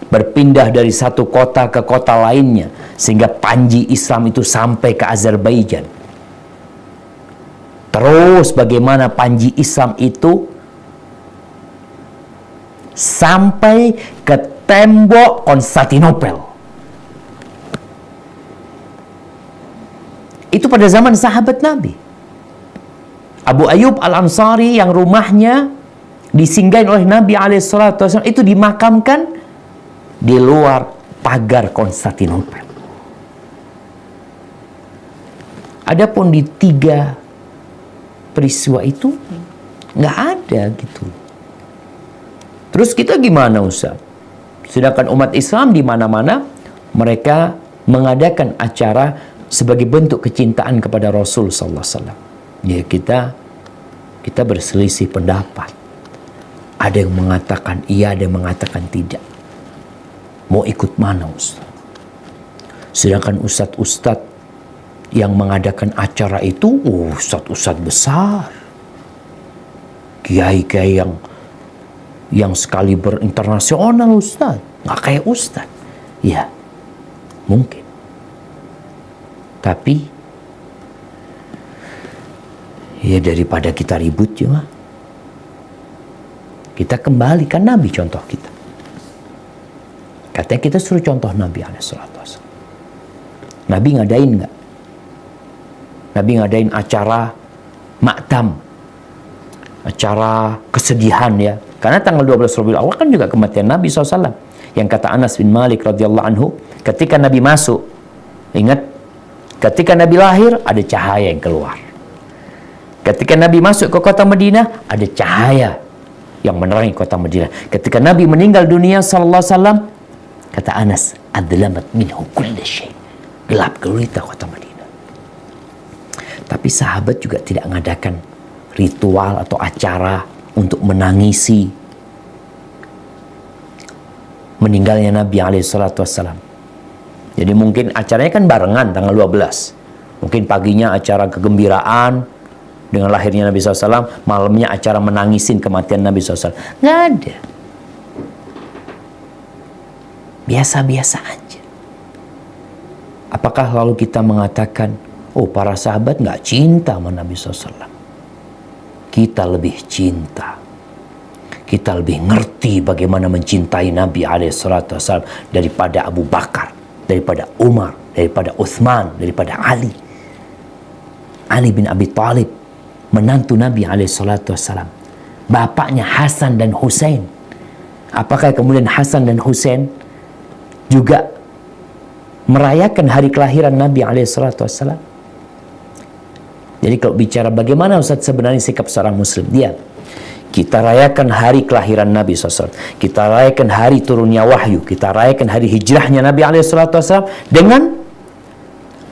berpindah dari satu kota ke kota lainnya, sehingga panji Islam itu sampai ke Azerbaijan. Terus bagaimana panji Islam itu sampai ke tembok Konstantinopel. Itu pada zaman sahabat Nabi. Abu Ayyub Al-Ansari yang rumahnya disinggahin oleh Nabi SAW itu dimakamkan di luar pagar Konstantinopel. Adapun di 3 peristiwa itu nggak ada gitu. Terus kita gimana Ustaz? Sedangkan umat Islam di mana-mana mereka mengadakan acara sebagai bentuk kecintaan kepada Rasul sallallahu alaihi wasallam. Ya, kita berselisih pendapat. Ada yang mengatakan iya, ada yang mengatakan tidak. Mau ikut mana Ustaz? Sedangkan ustadz-ustadz yang mengadakan acara itu, ustadz-ustadz besar. Kiai-kiai yang sekaliber internasional Ustaz. Nggak kayak Ustaz. Ya, mungkin. Tapi, ya daripada kita ribut cuma, kita kembalikan Nabi contoh kita. Katanya kita suruh contoh Nabi SAW. Nabi ngadain nggak? Nabi ngadain acara maktam, acara kesedihan ya. Karena tanggal 12 Rabiul Awal kan juga kematian Nabi SAW. Yang kata Anas bin Malik radhiyallahu anhu, ketika Nabi masuk, ingat, ketika Nabi lahir ada cahaya yang keluar. Ketika Nabi masuk ke kota Madinah ada cahaya yang menerangi kota Madinah. Ketika Nabi meninggal dunia sallallahu alaihi wasallam, kata Anas, adlamat minhu kulli syai. Gelap gulita kota Madinah. Tapi sahabat juga tidak mengadakan ritual atau acara untuk menangisi meninggalnya Nabi SAW. Jadi mungkin acaranya kan barengan tanggal 12. Mungkin paginya acara kegembiraan dengan lahirnya Nabi SAW, malamnya acara menangisin kematian Nabi SAW. Nggak ada. Biasa-biasa aja. Apakah lalu kita mengatakan, oh para sahabat nggak cinta sama Nabi SAW? Kita lebih cinta. Kita lebih ngerti bagaimana mencintai Nabi SAW daripada Abu Bakar, daripada Umar, daripada Uthman, daripada Ali. Ali bin Abi Thalib, menantu Nabi SAW. Bapaknya Hasan dan Husain. Apakah kemudian Hasan dan Husain juga merayakan hari kelahiran Nabi SAW. Jadi kalau bicara bagaimana Ustaz sebenarnya sikap seorang muslim, kita rayakan hari kelahiran Nabi SAW, kita rayakan hari turunnya wahyu, kita rayakan hari hijrahnya Nabi SAW dengan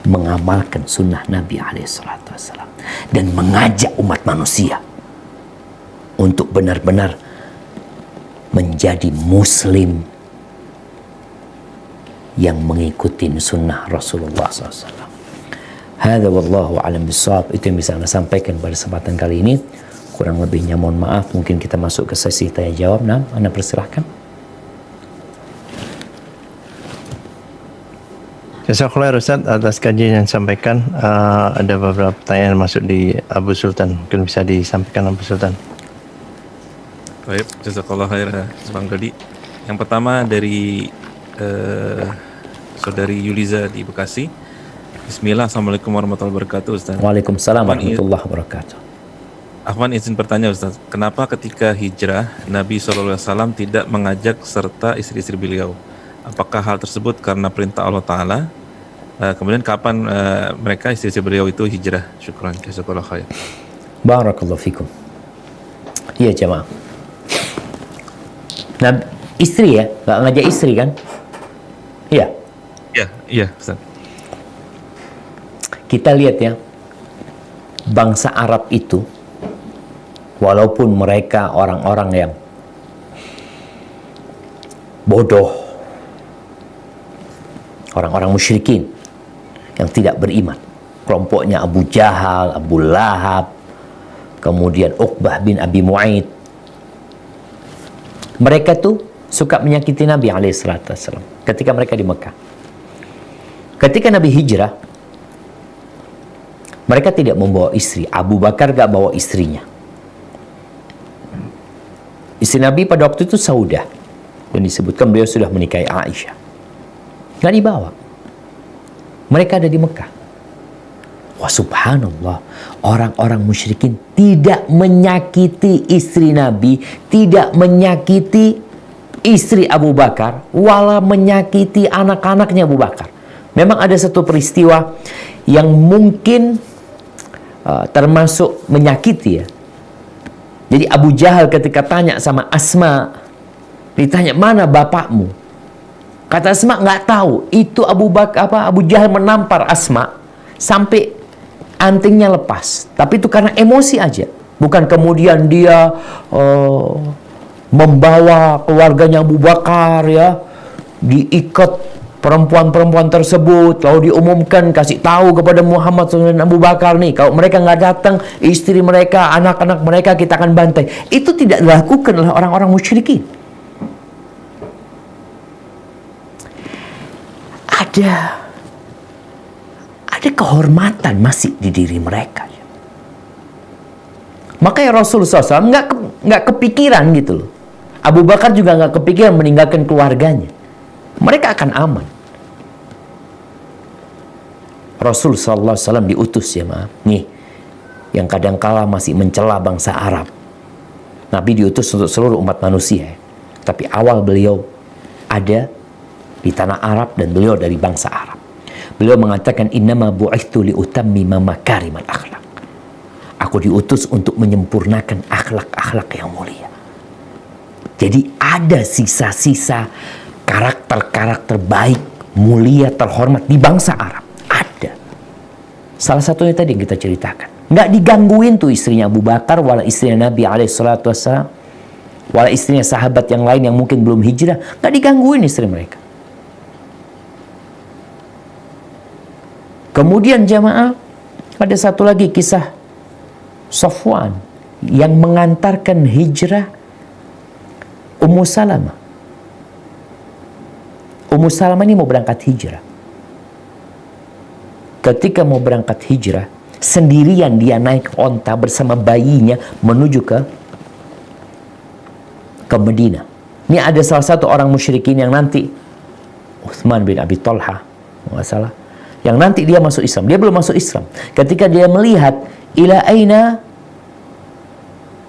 mengamalkan sunnah Nabi SAW dan mengajak umat manusia untuk benar-benar menjadi muslim yang mengikuti sunnah Rasulullah SAW. Hadza wallahu a'lam bishawab. Itu yang bisa Anda sampaikan pada kesempatan kali ini. Kurang lebihnya mohon maaf. Mungkin kita masuk ke sesi tanya jawab. Nah, Anda persilahkan. Jazakallah Ustaz atas kajian yang disampaikan. Ada beberapa pertanyaan masuk di Abu Sultan. Mungkin bisa disampaikan Abu Sultan. Baik, jazakallah khair Bang Dodi. Yang pertama dari Saudari Yuliza di Bekasi. Bismillah, Assalamualaikum warahmatullahi wabarakatuh Ustaz. Waalaikumsalam warahmatullahi wabarakatuh. Afwan izin bertanya Ustaz, kenapa ketika hijrah Nabi SAW tidak mengajak serta istri-istri beliau? Apakah hal tersebut karena perintah Allah Ta'ala? Kemudian kapan mereka istri-istri beliau itu hijrah? Syukran, jazakallah khair. Barakallahu fikum. Iya jemaah. Nah, istri ya, nggak ngajak istri kan? Iya. Iya Ustaz. Kita lihat ya, bangsa Arab itu, walaupun mereka orang-orang yang bodoh, orang-orang musyrikin yang tidak beriman, kelompoknya Abu Jahal, Abu Lahab, kemudian Uqbah bin Abi Mu'aid, mereka tuh suka menyakiti Nabi SAW ketika mereka di Mekah. Ketika Nabi hijrah, mereka tidak membawa istri. Abu Bakar gak bawa istrinya. Istri Nabi pada waktu itu Saudah, dan disebutkan beliau sudah menikahi Aisyah. Gak dibawa. Mereka ada di Mekah. Wah subhanallah, orang-orang musyrikin tidak menyakiti istri Nabi, tidak menyakiti istri Abu Bakar, wala menyakiti anak-anaknya Abu Bakar. Memang ada satu peristiwa yang mungkin termasuk menyakiti ya. Jadi Abu Jahal ketika tanya sama Asma, ditanya mana bapakmu? Kata Asma nggak tahu. Itu Abu Jahal menampar Asma sampai antingnya lepas. Tapi itu karena emosi aja. Bukan kemudian dia membawa keluarganya Abu Bakar ya, diikat perempuan-perempuan tersebut, lalu diumumkan, kasih tahu kepada Muhammad SAW dan Abu Bakar nih, kalau mereka nggak datang, istri mereka, anak-anak mereka kita akan bantai. Itu tidak dilakukan oleh orang-orang musyrikin. Ada kehormatan masih di diri mereka. Makanya Rasulullah SAW nggak kepikiran gitu loh. Abu Bakar juga nggak kepikiran meninggalkan keluarganya. Mereka akan aman. Rasul SAW diutus ya maaf. Nih, yang kadangkala masih mencela bangsa Arab. Nabi diutus untuk seluruh umat manusia. Tapi awal beliau ada di tanah Arab dan beliau dari bangsa Arab. Beliau mengatakan innama bu'ithu liutammima makarimal akhlak. Aku diutus untuk menyempurnakan akhlak-akhlak yang mulia. Jadi ada sisa-sisa karakter-karakter baik, mulia, terhormat di bangsa Arab. Ada. Salah satunya tadi yang kita ceritakan. Nggak digangguin tuh istrinya Abu Bakar, wala istrinya Nabi SAW, wala istrinya sahabat yang lain yang mungkin belum hijrah. Nggak digangguin istri mereka. Kemudian jamaah, ada satu lagi kisah Safwan yang mengantarkan hijrah Ummu Salamah. Ummu Salamah ini mau berangkat hijrah. Ketika mau berangkat hijrah, sendirian dia naik onta bersama bayinya menuju ke Madinah. Ini ada salah satu orang musyrikin yang nanti Utsman bin Abi Talha, nggak salah, yang nanti dia masuk Islam. Dia belum masuk Islam. Ketika dia melihat, ila aina,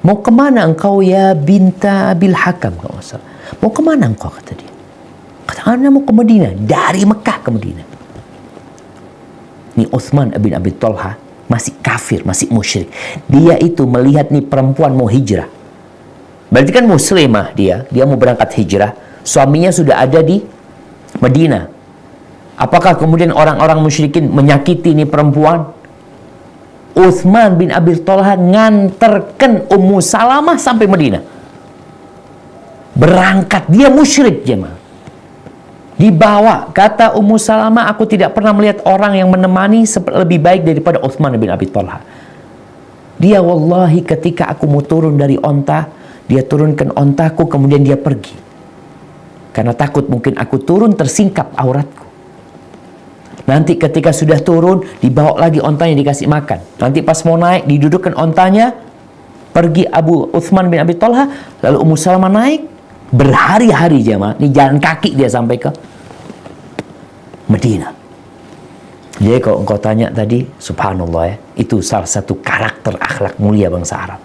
mau kemana engkau ya binta Abil Hakam, kalau nggak salah. Mau kemana engkau, kata dia. Kata, anda mau ke Madinah, dari Mekah ke Madinah. nih Uthman bin Abi Thalha masih kafir, masih musyrik. Dia itu melihat nih perempuan mau hijrah. Berarti kan muslimah dia mau berangkat hijrah. Suaminya sudah ada di Madinah. Apakah kemudian orang-orang musyrikin menyakiti nih perempuan? Uthman bin Abi Thalha nganterkan Ummu Salamah sampai Madinah. Berangkat, dia musyrik jemaah. Dibawa, kata Ummu Salamah, aku tidak pernah melihat orang yang menemani lebih baik daripada Uthman bin Abi Thalha. Dia wallahi ketika aku mau turun dari onta, dia turunkan ontaku kemudian dia pergi. Karena takut mungkin aku turun tersingkap auratku. Nanti ketika sudah turun, dibawa lagi ontanya dikasih makan. Nanti pas mau naik, didudukkan ontanya, pergi Abu Uthman bin Abi Thalha, lalu Ummu Salamah naik, berhari-hari jemaah, ini jalan kaki dia sampai ke Madinah. Jadi kalau engkau tanya tadi, subhanallah ya, itu salah satu karakter akhlak mulia bangsa Arab.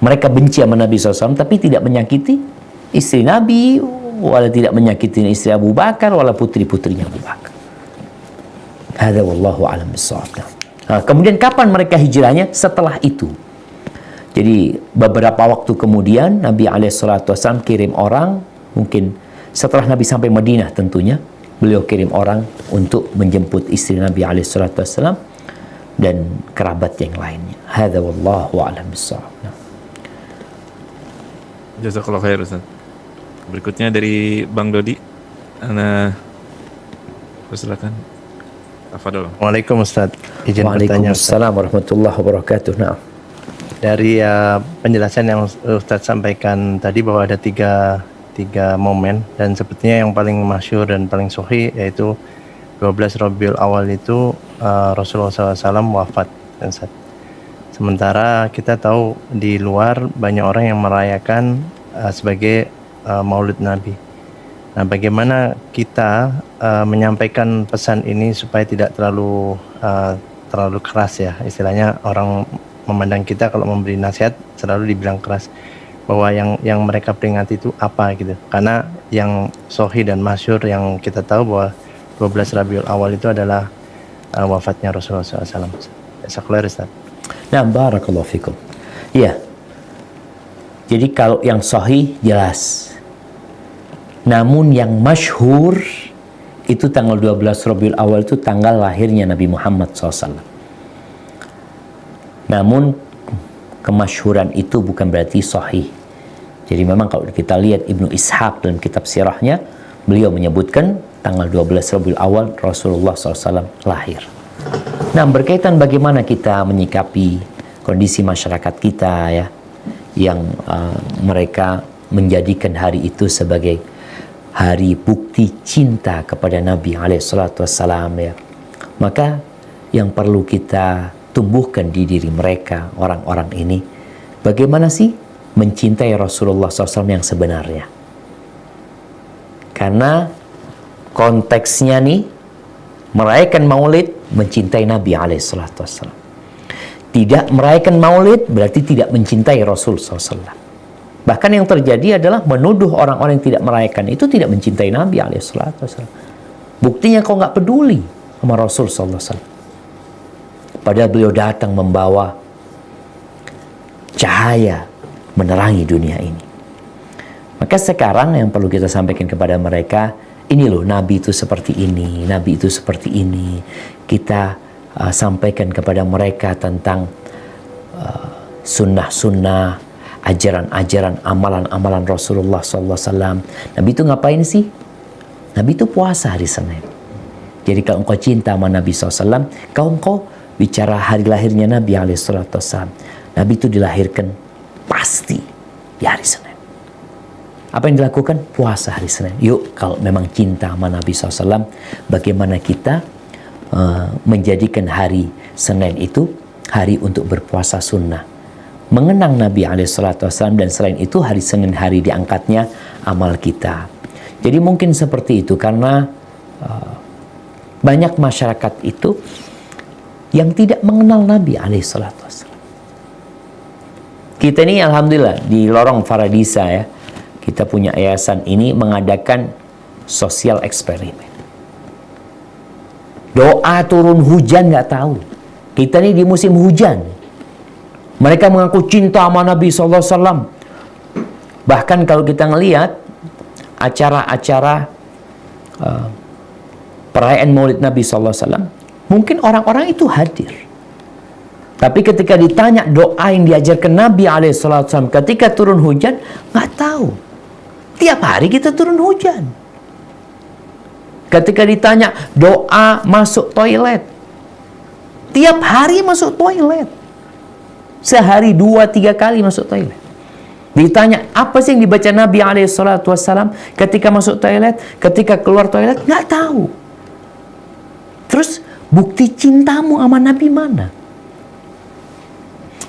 Mereka benci sama Nabi SAW, tapi tidak menyakiti istri Nabi, wala tidak menyakiti istri Abu Bakar, wala putri-putrinya Abu Bakar. Hadza wallahu a'lam bissawab. Nah, kemudian kapan mereka hijrahnya? Setelah itu. Jadi beberapa waktu kemudian Nabi SAW kirim orang, mungkin setelah Nabi sampai Madinah tentunya, beliau kirim orang untuk menjemput istri Nabi SAW dan kerabat yang lainnya. Hadza wallahu a'lam bissawab. Jazakallah khair Ustaz. Berikutnya dari Bang Dodi. Ana persilakan. Tafadhol. Waalaikumsalam Ustaz. Izin bertanya Ustaz. Waalaikumsalam warahmatullahi wabarakatuh. Nah, Dari penjelasan yang Ustaz sampaikan tadi bahwa ada tiga momen, dan sepertinya yang paling masyhur dan paling sahih yaitu 12 Rabiul Awal itu Rasulullah SAW wafat, Ustaz. Sementara kita tahu di luar banyak orang yang merayakan sebagai Maulid Nabi. Nah, bagaimana kita menyampaikan pesan ini supaya tidak terlalu keras ya, istilahnya orang memandang kita kalau memberi nasihat selalu dibilang keras, bahwa yang mereka peringati itu apa gitu. Karena yang sahih dan masyhur yang kita tahu bahwa 12 Rabiul Awal itu adalah wafatnya Rasulullah SAW. Jazakallah Ustaz. nah barakallahu fikum. Ya. Jadi kalau yang sahih jelas. Namun yang masyhur itu tanggal 12 Rabiul Awal itu tanggal lahirnya Nabi Muhammad SAW. Namun kemasyhuran itu bukan berarti sahih. Jadi memang kalau kita lihat Ibnu Ishaq dalam kitab sirahnya, beliau menyebutkan tanggal 12 Rabiul Awal Rasulullah SAW lahir. Nah, berkaitan bagaimana kita menyikapi kondisi masyarakat kita ya, yang mereka menjadikan hari itu sebagai hari bukti cinta kepada Nabi SAW ya. Maka yang perlu kita tumbuhkan di diri mereka, orang-orang ini, bagaimana sih mencintai Rasulullah SAW yang sebenarnya. Karena konteksnya nih, merayakan maulid, mencintai Nabi SAW. Tidak merayakan maulid, berarti tidak mencintai Rasul SAW. Bahkan yang terjadi adalah menuduh orang-orang yang tidak merayakan itu tidak mencintai Nabi SAW. Buktinya kau nggak peduli sama Rasul SAW. Padahal beliau datang membawa cahaya menerangi dunia ini. Maka sekarang yang perlu kita sampaikan kepada mereka, ini loh Nabi itu seperti ini, Nabi itu seperti ini. Kita sampaikan kepada mereka tentang sunnah-sunnah, ajaran-ajaran, amalan-amalan Rasulullah SAW. Nabi itu ngapain sih? Nabi itu puasa hari Senin. Jadi kalau engkau cinta sama Nabi SAW, engkau bicara hari lahirnya Nabi SAW. Nabi itu dilahirkan pasti di hari Senin. Apa yang dilakukan? Puasa hari Senin. Yuk, kalau memang cinta sama Nabi SAW, bagaimana kita menjadikan hari Senin itu hari untuk berpuasa sunnah, mengenang Nabi SAW, dan selain itu hari Senin hari diangkatnya amal kita. Jadi mungkin seperti itu, karena banyak masyarakat itu yang tidak mengenal Nabi SAW. Kita ini alhamdulillah di lorong Faradisa ya, kita punya yayasan ini mengadakan sosial eksperimen. Doa turun hujan nggak tahu. Kita ini di musim hujan. Mereka mengaku cinta sama Nabi SAW. Bahkan kalau kita ngelihat acara-acara perayaan Maulid Nabi SAW, mungkin orang-orang itu hadir. Tapi ketika ditanya doa yang diajarkan Nabi SAW ketika turun hujan, nggak tahu. Tiap hari kita turun hujan. Ketika ditanya doa masuk toilet, tiap hari masuk toilet. Sehari 2-3 kali masuk toilet. Ditanya apa sih yang dibaca Nabi SAW ketika masuk toilet, ketika keluar toilet, nggak tahu. Terus bukti cintamu sama Nabi mana?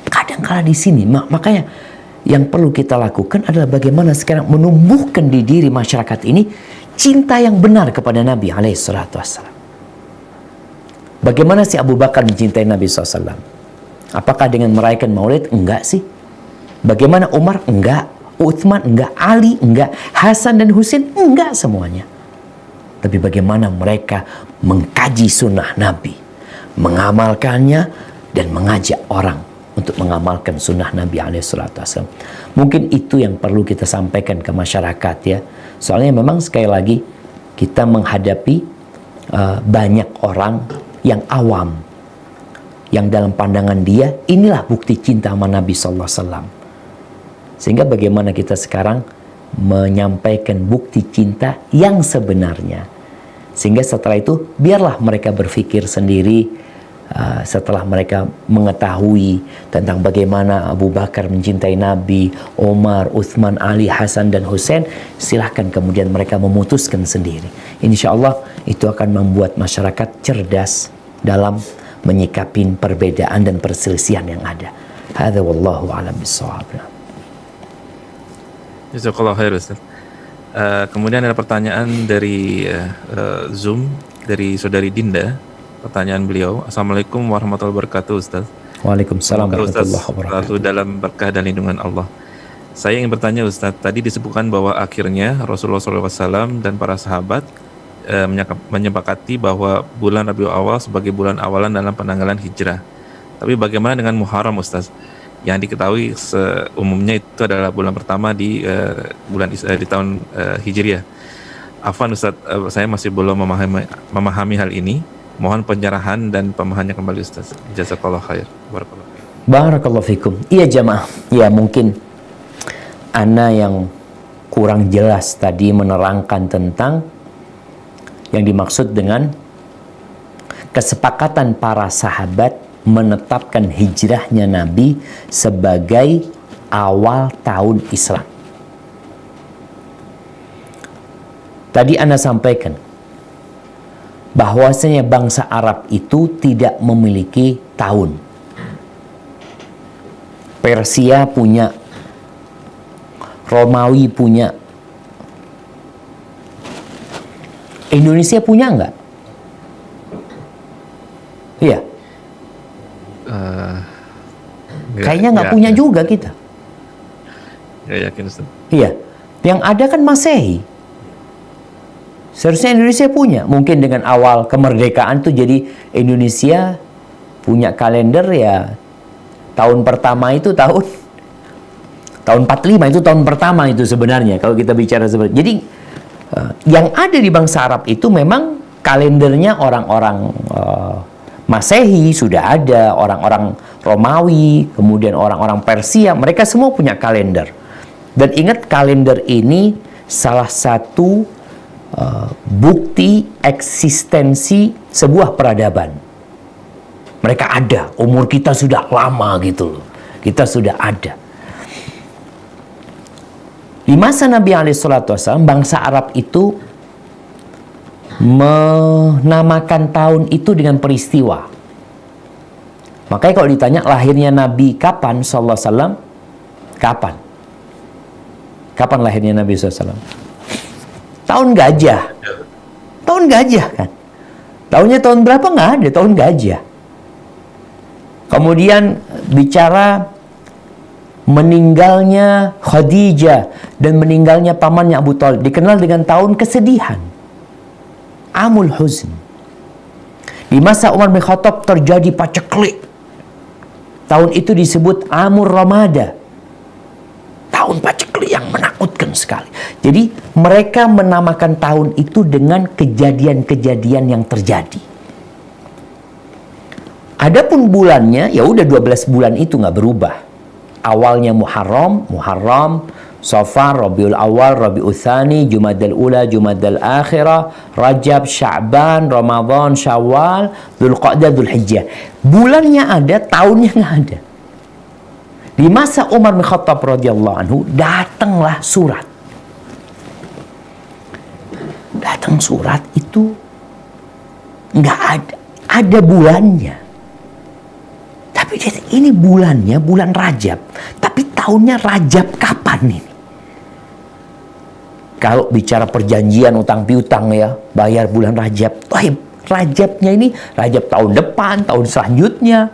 Kadang-kala di sini, makanya yang perlu kita lakukan adalah bagaimana sekarang menumbuhkan di diri masyarakat ini cinta yang benar kepada Nabi SAW. Bagaimana si Abu Bakar mencintai Nabi SAW? Apakah dengan merayakan Maulid? Enggak sih. Bagaimana Umar? Enggak. Utsman? Enggak. Ali? Enggak. Hasan dan Husain? Enggak semuanya. Tapi bagaimana mereka mengkaji sunnah Nabi, mengamalkannya, dan mengajak orang untuk mengamalkan sunnah Nabi SAW. Mungkin itu yang perlu kita sampaikan ke masyarakat ya. Soalnya memang sekali lagi kita menghadapi banyak orang yang awam, yang dalam pandangan dia inilah bukti cinta sama Nabi SAW. Sehingga bagaimana kita sekarang menyampaikan bukti cinta yang sebenarnya. Sehingga setelah itu biarlah mereka berpikir sendiri. Setelah mereka mengetahui tentang bagaimana Abu Bakar mencintai Nabi, Umar, Utsman, Ali, Hasan, dan Husain, silahkan kemudian mereka memutuskan sendiri. Insya Allah itu akan membuat masyarakat cerdas dalam menyikapi perbedaan dan perselisihan yang ada. Hadza wallahu a'lam bissawab. Jazakallah khair Ustaz. Kemudian ada pertanyaan dari Zoom dari saudari Dinda. Pertanyaan beliau, Assalamualaikum warahmatullahi wabarakatuh Ustaz. Waalaikumsalam Ustaz warahmatullahi wabarakatuh. selalu dalam berkah dan lindungan Allah. Saya ingin bertanya Ustaz, tadi disebutkan bahwa akhirnya Rasulullah SAW dan para sahabat menyepakati bahwa bulan Rabiul Awal sebagai bulan awalan dalam penanggalan hijrah. Tapi bagaimana dengan Muharram Ustaz? Yang diketahui umumnya itu adalah bulan pertama di di tahun Hijriah. Afwan Ustaz, saya masih belum memahami hal ini. Mohon pencerahan dan pemahamannya kembali Ustaz. Jazakallah khair. Barakallahu fikum. Iya jamaah. Ya mungkin ana yang kurang jelas tadi menerangkan tentang yang dimaksud dengan kesepakatan para sahabat menetapkan hijrahnya Nabi sebagai awal tahun Islam. Tadi ana sampaikan bahwasanya bangsa Arab itu tidak memiliki tahun. Persia punya, Romawi punya, Indonesia punya enggak? Iya. Kayaknya nggak punya juga kita. Nggak yakin Ustaz. Iya. Yang ada kan Masehi. Seharusnya Indonesia punya. Mungkin dengan awal kemerdekaan tuh jadi Indonesia punya kalender ya tahun pertama itu tahun 45 itu tahun pertama itu sebenarnya kalau kita bicara seperti. Jadi yang ada di bangsa Arab itu memang kalendernya orang-orang Masehi sudah ada, orang-orang Romawi, kemudian orang-orang Persia, mereka semua punya kalender. Dan ingat kalender ini salah satu bukti eksistensi sebuah peradaban. Mereka ada, umur kita sudah lama gitu loh. Kita sudah ada. Di masa Nabi SAW, bangsa Arab itu menamakan tahun itu dengan peristiwa. Makanya kalau ditanya lahirnya Nabi kapan sallallahu alaihi wasallam, kapan? Kapan lahirnya Nabi SAW? Tahun gajah. Tahun gajah kan. Tahunnya tahun berapa? Nggak ada, tahun gajah. Kemudian bicara meninggalnya Khadijah dan meninggalnya pamannya Abu Thalib dikenal dengan tahun kesedihan. Amul Huzn. Di masa Umar bin Khattab terjadi paceklik. Tahun itu disebut Amur Ramada. Tahun paceklik yang menakutkan sekali. Jadi mereka menamakan tahun itu dengan kejadian-kejadian yang terjadi. Adapun bulannya, ya udah 12 bulan itu nggak berubah. Awalnya Muharram, Safar, Rabiul Awal, Rabiul Tsani, Jumadal Ula, Jumadal Akhirah, Rajab, Sya'ban, Ramadan, Syawal, Dzulqa'dah, Dzulhijjah. Bulannya ada, tahunnya nggak ada. Di masa Umar bin Khattab radhiyallahu anhu datanglah surat. Datang surat itu nggak ada bulannya. Tapi ini bulannya bulan Rajab. Tapi tahunnya Rajab kapan ini? Kalau bicara perjanjian utang piutang ya, bayar bulan Rajab. Rajabnya ini Rajab tahun depan, tahun selanjutnya.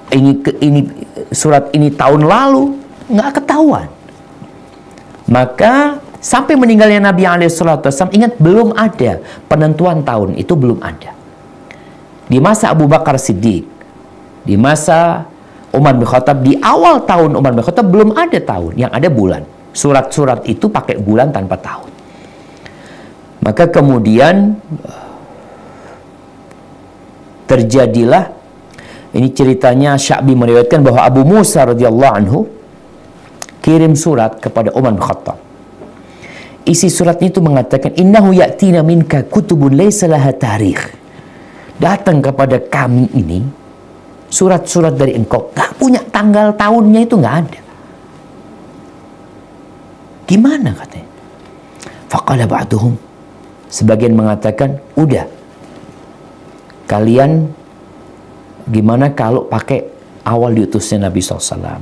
Ini surat ini tahun lalu, nggak ketahuan. Maka sampai meninggalnya Nabi SAW, ingat belum ada penentuan tahun, itu belum ada. Di masa Abu Bakar Siddiq, di masa Umar bin Khattab, di awal tahun Umar bin Khattab belum ada tahun, yang ada bulan. Surat-surat itu pakai bulan tanpa tahun. Maka kemudian terjadilah, ini ceritanya Sya'bi meriwayatkan bahwa Abu Musa radhiyallahu anhu kirim surat kepada Umar bin Khattab. Isi suratnya itu mengatakan, innahu ya'tina minka kutubun laysa laha tarikh. Datang kepada kami ini surat-surat dari engkau, gak punya tanggal tahunnya, itu gak ada. Gimana katanya? Faqala ba'duhum, sebagian mengatakan, udah, kalian gimana kalau pakai awal diutusnya Nabi SAW.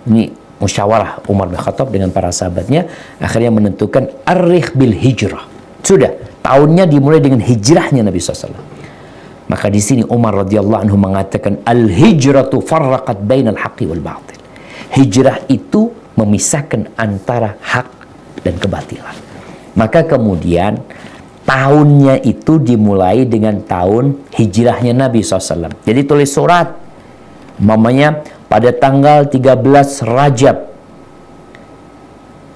Ini musyawarah Umar bin Khattab dengan para sahabatnya, akhirnya menentukan Ar-Rikh bil Hijrah. Sudah, tahunnya dimulai dengan hijrahnya Nabi SAW. Maka di sini Umar radhiyallahu anhu mengatakan, al-hijratu farraqat bainal haqqi wal batil. Hijrah itu memisahkan antara hak dan kebatilan. Maka kemudian tahunnya itu dimulai dengan tahun hijrahnya Nabi SAW. Jadi tulis surat, mamanya pada tanggal 13 Rajab,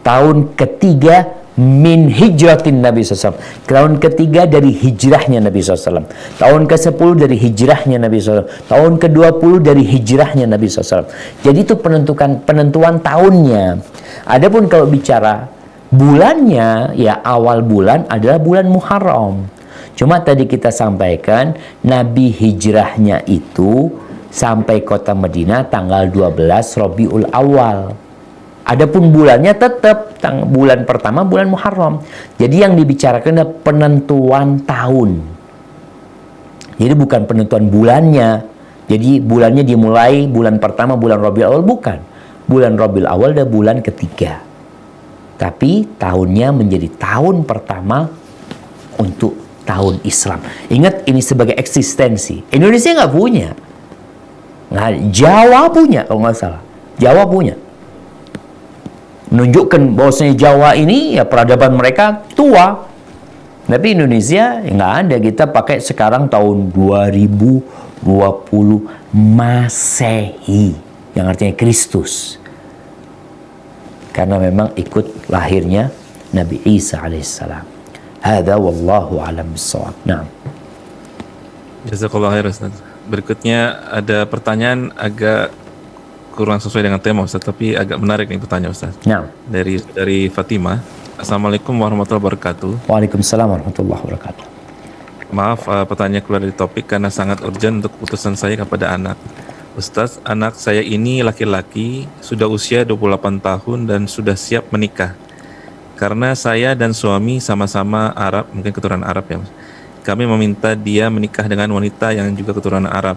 tahun ketiga min hijratin Nabi SAW. Tahun ketiga dari hijrahnya Nabi SAW. Tahun ke-10 dari hijrahnya Nabi SAW. Tahun ke-20 dari hijrahnya Nabi SAW. Jadi itu penentuan tahunnya. Adapun kalau bicara bulannya, ya awal bulan adalah bulan Muharram. Cuma tadi kita sampaikan, Nabi hijrahnya itu sampai kota Madinah tanggal 12 Rabiul Awal. Adapun bulannya tetap bulan pertama bulan Muharram. Jadi yang dibicarakan adalah penentuan tahun. Jadi bukan penentuan bulannya. Jadi bulannya dimulai bulan pertama bulan Rabiul Awal, bukan. Bulan Rabiul Awal adalah bulan ketiga. Tapi tahunnya menjadi tahun pertama untuk tahun Islam. Ingat, ini sebagai eksistensi. Indonesia nggak punya. Nah, Jawa punya kalau nggak salah. Jawa punya. Menunjukkan bahwasanya Jawa ini ya peradaban mereka tua. Tapi Indonesia ya nggak ada. Kita pakai sekarang tahun 2020 Masehi, yang artinya Kristus. Karena memang ikut lahirnya Nabi Isa alaihissalam. Hadza wallahu a'lam bissawab. Naam. Jazakallah khair Ustaz. Berikutnya ada pertanyaan agak kurang sesuai dengan tema Ustaz, tapi agak menarik nih pertanyaan Ustaz. Naam. Dari Fatimah. Assalamualaikum warahmatullahi wabarakatuh. Waalaikumsalam warahmatullahi wabarakatuh. Maaf, pertanyaan keluar dari topik karena sangat urgent untuk keputusan saya kepada anak. Ustaz, anak saya ini laki-laki, sudah usia 28 tahun dan sudah siap menikah. Karena saya dan suami sama-sama Arab, mungkin keturunan Arab ya, kami meminta dia menikah dengan wanita yang juga keturunan Arab.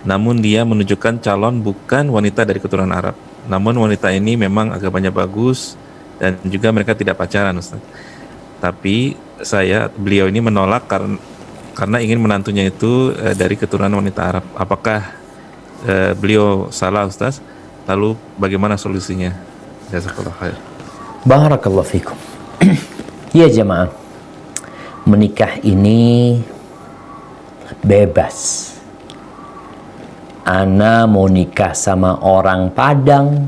Namun dia menunjukkan calon bukan wanita dari keturunan Arab. Namun wanita ini memang agamanya bagus dan juga mereka tidak pacaran, Ustaz. Tapi beliau ini menolak karena ingin menantunya itu dari keturunan wanita Arab. Apakah beliau salah, Ustaz? Lalu bagaimana solusinya? Jazakallah khair. Barakallahu fikum. Ya jemaah, menikah ini bebas. Ana mau nikah sama orang Padang,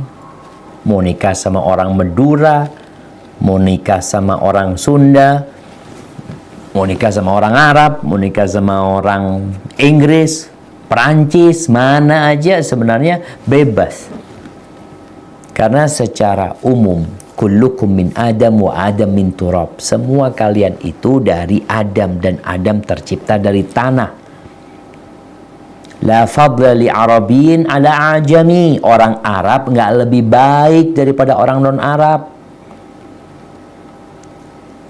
mau nikah sama orang Madura, mau nikah sama orang Sunda, mau nikah sama orang Arab, mau nikah sama orang Inggris, Perancis, mana aja sebenarnya bebas. Karena secara umum, kullukum min Adam wa Adam min turab. Semua kalian itu dari Adam, dan Adam tercipta dari tanah. La fadla li Arabin ala ajami. Orang Arab nggak lebih baik daripada orang non-Arab.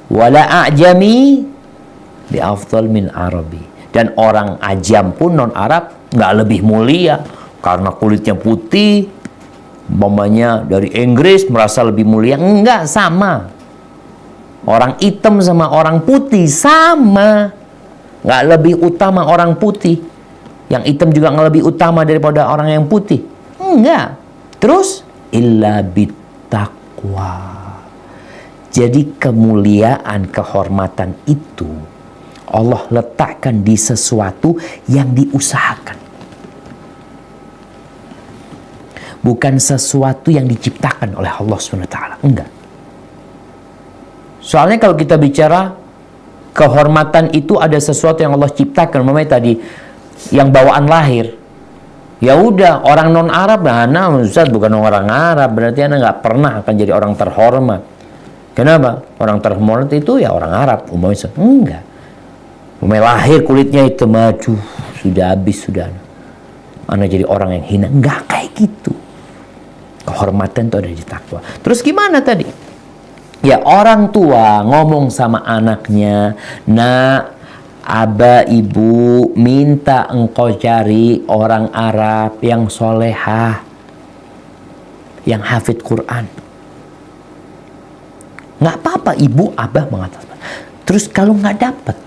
Wala ajami bi afdal min Arabi. Dan orang ajam pun non-Arab nggak lebih mulia karena kulitnya putih. Umpamanya dari Inggris merasa lebih mulia. Enggak, sama. Orang hitam sama orang putih sama. Nggak lebih utama orang putih. Yang hitam juga nggak lebih utama daripada orang yang putih. Enggak. Terus illa bittaqwa. Jadi kemuliaan, kehormatan itu Allah letakkan di sesuatu yang diusahakan. Bukan sesuatu yang diciptakan oleh Allah SWT. Enggak. Soalnya kalau kita bicara kehormatan itu ada sesuatu yang Allah ciptakan. Namanya tadi yang bawaan lahir. Ya udah, orang non Arab, nah ana Ustaz bukan orang Arab, berarti ana nggak pernah akan jadi orang terhormat. Kenapa? Orang terhormat itu ya orang Arab, umumnya. Enggak. Umumnya lahir kulitnya itu maju, sudah habis sudah. Ana jadi orang yang hina. Enggak kayak gitu. Kehormatan itu ada di takwa. Terus gimana tadi? Ya orang tua ngomong sama anaknya, "Nak, Aba ibu minta engkau cari orang Arab yang solehah, yang hafid Quran." Nggak apa-apa ibu, abah mengatakan. Terus kalau nggak dapat,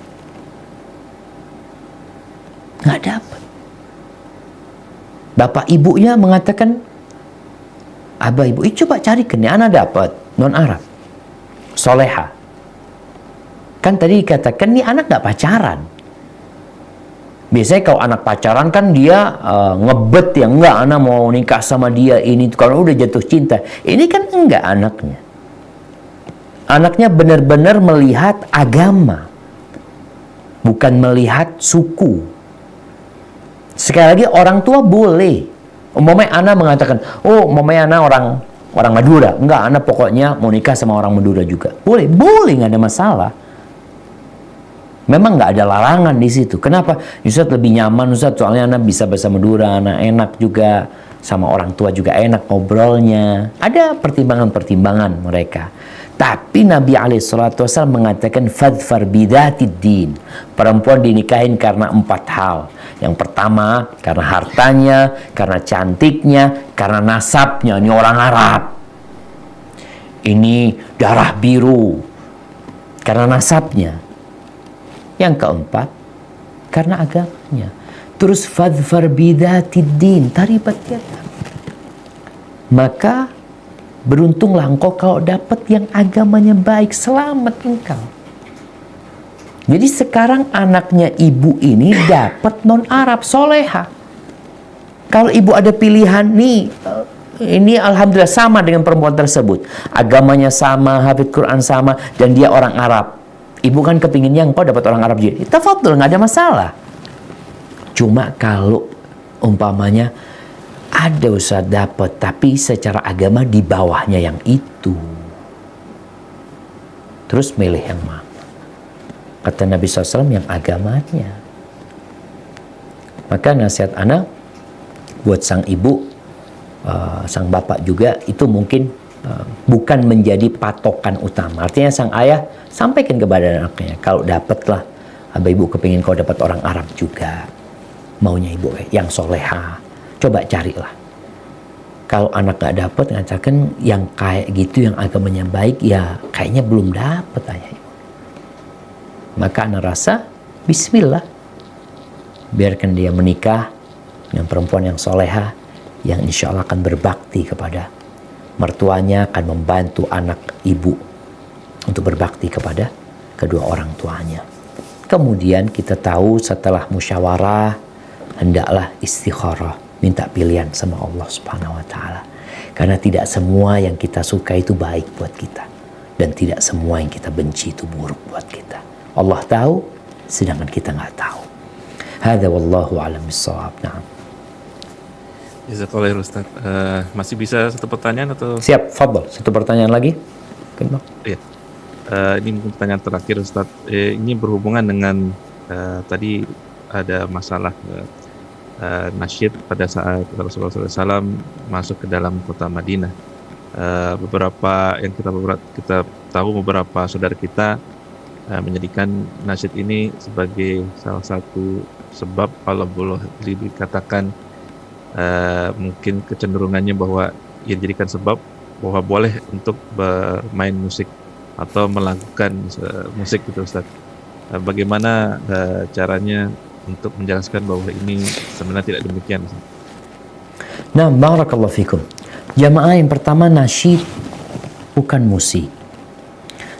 bapak ibunya mengatakan, abah ibu, coba carikan nih, anak dapat non Arab, solehah. Kan tadi dikatakan nih anak gak pacaran. Biasanya kalau anak pacaran kan dia ngebet ya, enggak anak mau nikah sama dia ini, kalau udah jatuh cinta. Ini kan enggak anaknya. Anaknya benar-benar melihat agama, bukan melihat suku. Sekali lagi orang tua boleh. Umpamanya anak mengatakan, oh umpamanya anak orang Madura, enggak anak pokoknya mau nikah sama orang Madura juga. Boleh nggak ada masalah. Memang nggak ada larangan di situ. Kenapa? Ustaz lebih nyaman Ustaz, soalnya anak bisa bahasa Madura, anak enak juga, sama orang tua juga enak ngobrolnya. Ada pertimbangan-pertimbangan mereka. Tapi Nabi SAW mengatakan fadfar bidatid din. Perempuan dinikahin karena 4 hal. Yang pertama karena hartanya, karena cantiknya, karena nasabnya. Ini orang Arab. Ini darah biru. Karena nasabnya. Yang keempat, karena agamanya. Terus fadfar bidatid din, taribat yada. Maka beruntunglah engkau kalau dapat yang agamanya baik, selamat engkau. Jadi sekarang anaknya ibu ini dapat non Arab soleha. Kalau ibu ada pilihan nih, ini alhamdulillah sama dengan perempuan tersebut, agamanya sama, hafidz Quran sama, dan dia orang Arab. Ibu kan kepinginnya engkau dapat orang Arab jadi. Tafadhol, nggak ada masalah. Cuma kalau umpamanya ada Ustaz dapat, tapi secara agama di bawahnya yang itu. Terus milih yang mana? Kata Nabi SAW yang agamanya. Maka nasihat anak buat sang ibu, sang bapak juga, itu mungkin bukan menjadi patokan utama. Artinya sang ayah sampaikan kepada anaknya, kalau dapatlah, abah ibu kepingin kau dapat orang Arab juga, maunya ibu yang soleha, coba carilah. Kalau anak gak dapat, ngatakan yang kayak gitu, yang agamanya baik, ya kayaknya belum dapat ayah ibu. Maka anak rasa bismillah, biarkan dia menikah dengan perempuan yang soleha, yang insya Allah akan berbakti kepada mertuanya, akan membantu anak ibu untuk berbakti kepada kedua orang tuanya. Kemudian kita tahu setelah musyawarah, hendaklah istikharah, minta pilihan sama Allah Subhanahu wa taala. Karena tidak semua yang kita suka itu baik buat kita, dan tidak semua yang kita benci itu buruk buat kita. Allah tahu, sedangkan kita nggak tahu. Hadza wallahu a'lam bissawab. Na'am. Jazakallah Ustaz. Masih bisa satu pertanyaan atau? Siap, fadhal. Satu pertanyaan lagi. Kenapa? Iya. Ini mungkin pertanyaan terakhir Ustaz. Ini berhubungan dengan tadi ada masalah nasyid pada saat Rasulullah SAW masuk ke dalam kota Madinah. Beberapa yang kita tahu, beberapa saudara kita menjadikan nasyid ini sebagai salah satu sebab, kalau boleh dikatakan mungkin kecenderungannya bahwa ia dijadikan sebab bahwa boleh untuk bermain musik atau melakukan musik gitu Ustaz. Bagaimana caranya untuk menjelaskan bahwa ini sebenarnya tidak demikian Ustaz? Nah, barakallahu fikum. Jamaah yang pertama, nasyid bukan musik.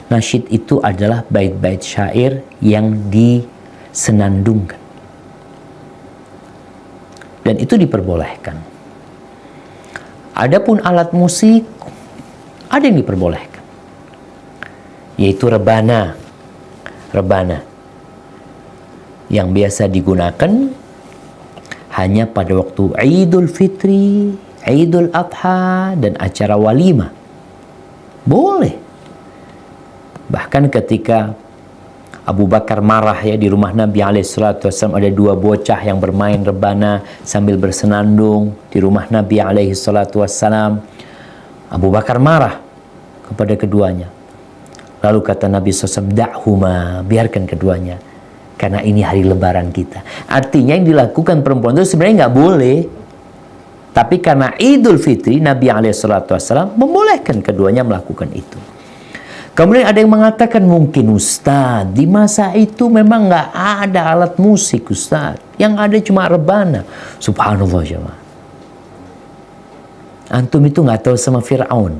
Nasyid itu adalah bait-bait syair yang disenandungkan. Dan itu diperbolehkan. Adapun alat musik, ada yang diperbolehkan, yaitu rebana. Rebana yang biasa digunakan hanya pada waktu Idul Fitri, Idul Adha, dan acara walimah. Boleh. Bahkan ketika Abu Bakar marah ya di rumah Nabi SAW, ada dua bocah yang bermain rebana sambil bersenandung di rumah Nabi SAW. Abu Bakar marah kepada keduanya. Lalu kata Nabi SAW, da'huma, biarkan keduanya, karena ini hari lebaran kita. Artinya yang dilakukan perempuan itu sebenarnya nggak boleh. Tapi karena Idul Fitri, Nabi SAW membolehkan keduanya melakukan itu. Kemudian ada yang mengatakan, mungkin Ustaz, di masa itu memang nggak ada alat musik Ustaz. Yang ada cuma rebana. Subhanallah jemaah. Antum itu nggak tahu sama Fir'aun.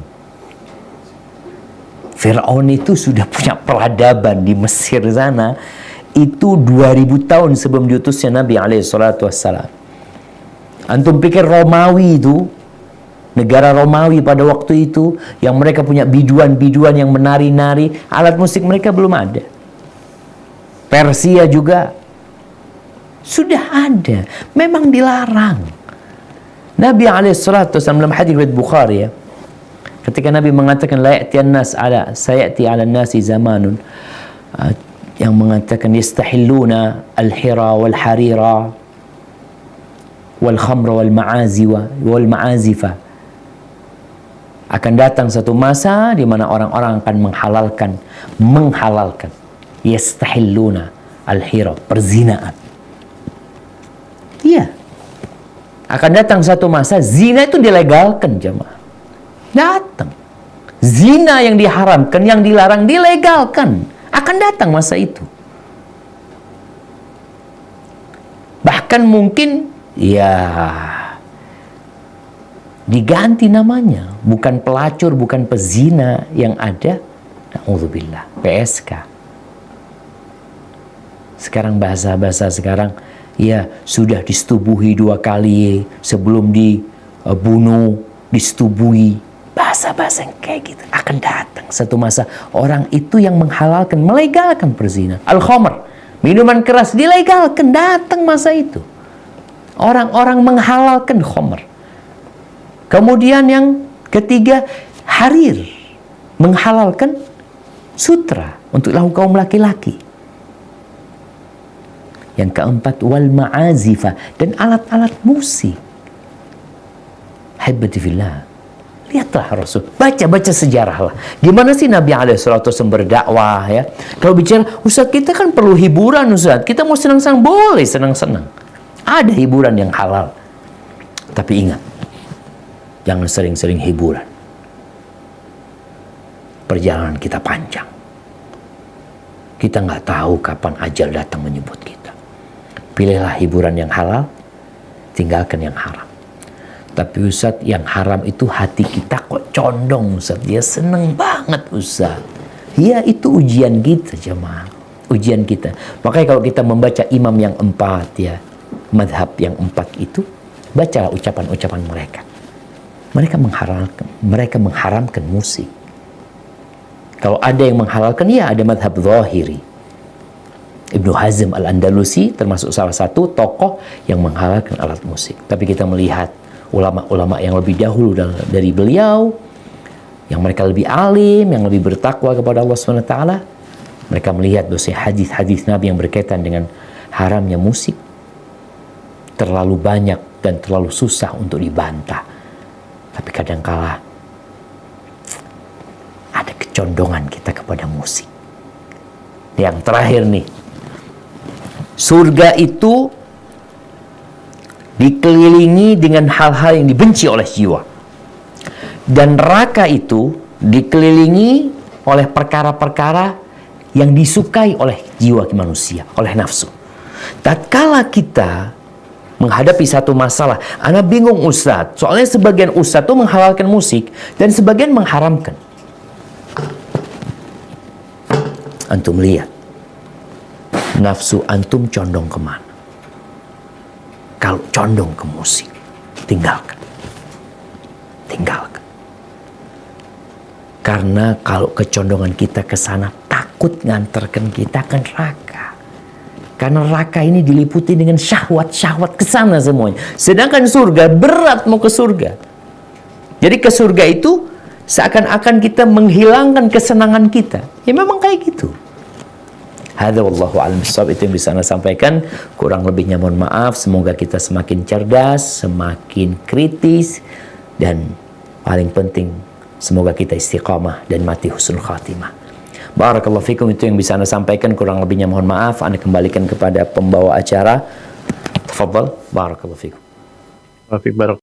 Fir'aun itu sudah punya peradaban di Mesir sana. Itu 2000 tahun sebelum diutusnya Nabi SAW. Antum pikir Romawi itu, negara Romawi pada waktu itu, yang mereka punya biduan-biduan yang menari-nari, alat musik mereka belum ada. Persia juga sudah ada, memang dilarang. Nabi SAW dalam hadis riwayat Bukhari ya, ketika Nabi mengatakan la ya'ti an-nas ala sayati 'ala an-nasi zamanun, yang mengatakan yastahilluna al-hira wal harira wal khamra wal ma'azifa. Akan datang satu masa di mana orang-orang akan menghalalkan yastahilluna al-hira, perzinaan. Iya. Akan datang satu masa zina itu dilegalkan jemaah. Datang. Zina yang diharamkan, yang dilarang dilegalkan. Akan datang masa itu. Bahkan mungkin ya diganti namanya, bukan pelacur, bukan pezina yang ada, na'udzubillah, PSK. Sekarang bahasa sekarang, ya sudah disetubuhi 2 kali sebelum dibunuh, disetubuhi. Bahasa-bahasa yang kayak gitu akan datang satu masa, orang itu yang menghalalkan, melegalkan perzina. Al-khamr, minuman keras dilegalkan, datang masa itu. Orang-orang menghalalkan khamr. Kemudian yang ketiga, harir, menghalalkan sutra untuk kaum laki-laki. Yang keempat, wal ma'azifa, dan alat-alat musik. Haibati fillah. Lihatlah Rasul, baca sejarah lah. Gimana sih Nabi SAW berdakwah ya. Kalau bicara, Ustaz kita kan perlu hiburan Ustaz. Kita mau senang-senang, boleh senang-senang. Ada hiburan yang halal. Tapi ingat, jangan sering-sering hiburan. Perjalanan kita panjang. Kita nggak tahu kapan ajal datang menyebut kita. Pilihlah hiburan yang halal, tinggalkan yang haram. Tapi Ustaz, yang haram itu hati kita kok condong Ustaz. Dia seneng banget Ustaz. Ya itu ujian kita jemaah. ujian kita. Makanya kalau kita membaca imam yang 4 ya, madhab yang 4 itu, bacalah ucapan-ucapan mereka. Mereka mengharamkan musik. Kalau ada yang menghalalkan, ya ada madhab zahiri. Ibnu Hazm al-Andalusi termasuk salah satu tokoh yang menghalalkan alat musik. Tapi kita melihat ulama-ulama yang lebih dahulu dari beliau, yang mereka lebih alim, yang lebih bertakwa kepada Allah SWT, mereka melihat bahwa hadis-hadis Nabi yang berkaitan dengan haramnya musik terlalu banyak dan terlalu susah untuk dibantah. Tapi kadangkala ada kecondongan kita kepada musik. Yang terakhir nih, surga itu dikelilingi dengan hal-hal yang dibenci oleh jiwa. Dan neraka itu dikelilingi oleh perkara-perkara yang disukai oleh jiwa manusia, oleh nafsu. Tatkala kita menghadapi satu masalah, ana bingung Ustadz, soalnya sebagian Ustadz itu menghalalkan musik dan sebagian mengharamkan. Antum lihat, nafsu antum condong kemana? Kalau condong ke musik, tinggalkan. Karena kalau kecondongan kita ke sana, takut nganterkan kita ke neraka. Karena neraka ini diliputi dengan syahwat-syahwat ke sana semuanya. Sedangkan surga, berat mau ke surga. Jadi ke surga itu seakan-akan kita menghilangkan kesenangan kita. Ya memang kayak gitu. Hadza wallahu a'lam bishawab, itu yang bisa Anda sampaikan. Kurang lebihnya mohon maaf. Semoga kita semakin cerdas, semakin kritis, dan paling penting semoga kita istiqamah dan mati husnul khatimah. Barakallahu fikum, itu yang bisa Anda sampaikan. Kurang lebihnya mohon maaf. Anda kembalikan kepada pembawa acara. Tafadhal. Barakallahu fikum. Wa fi barak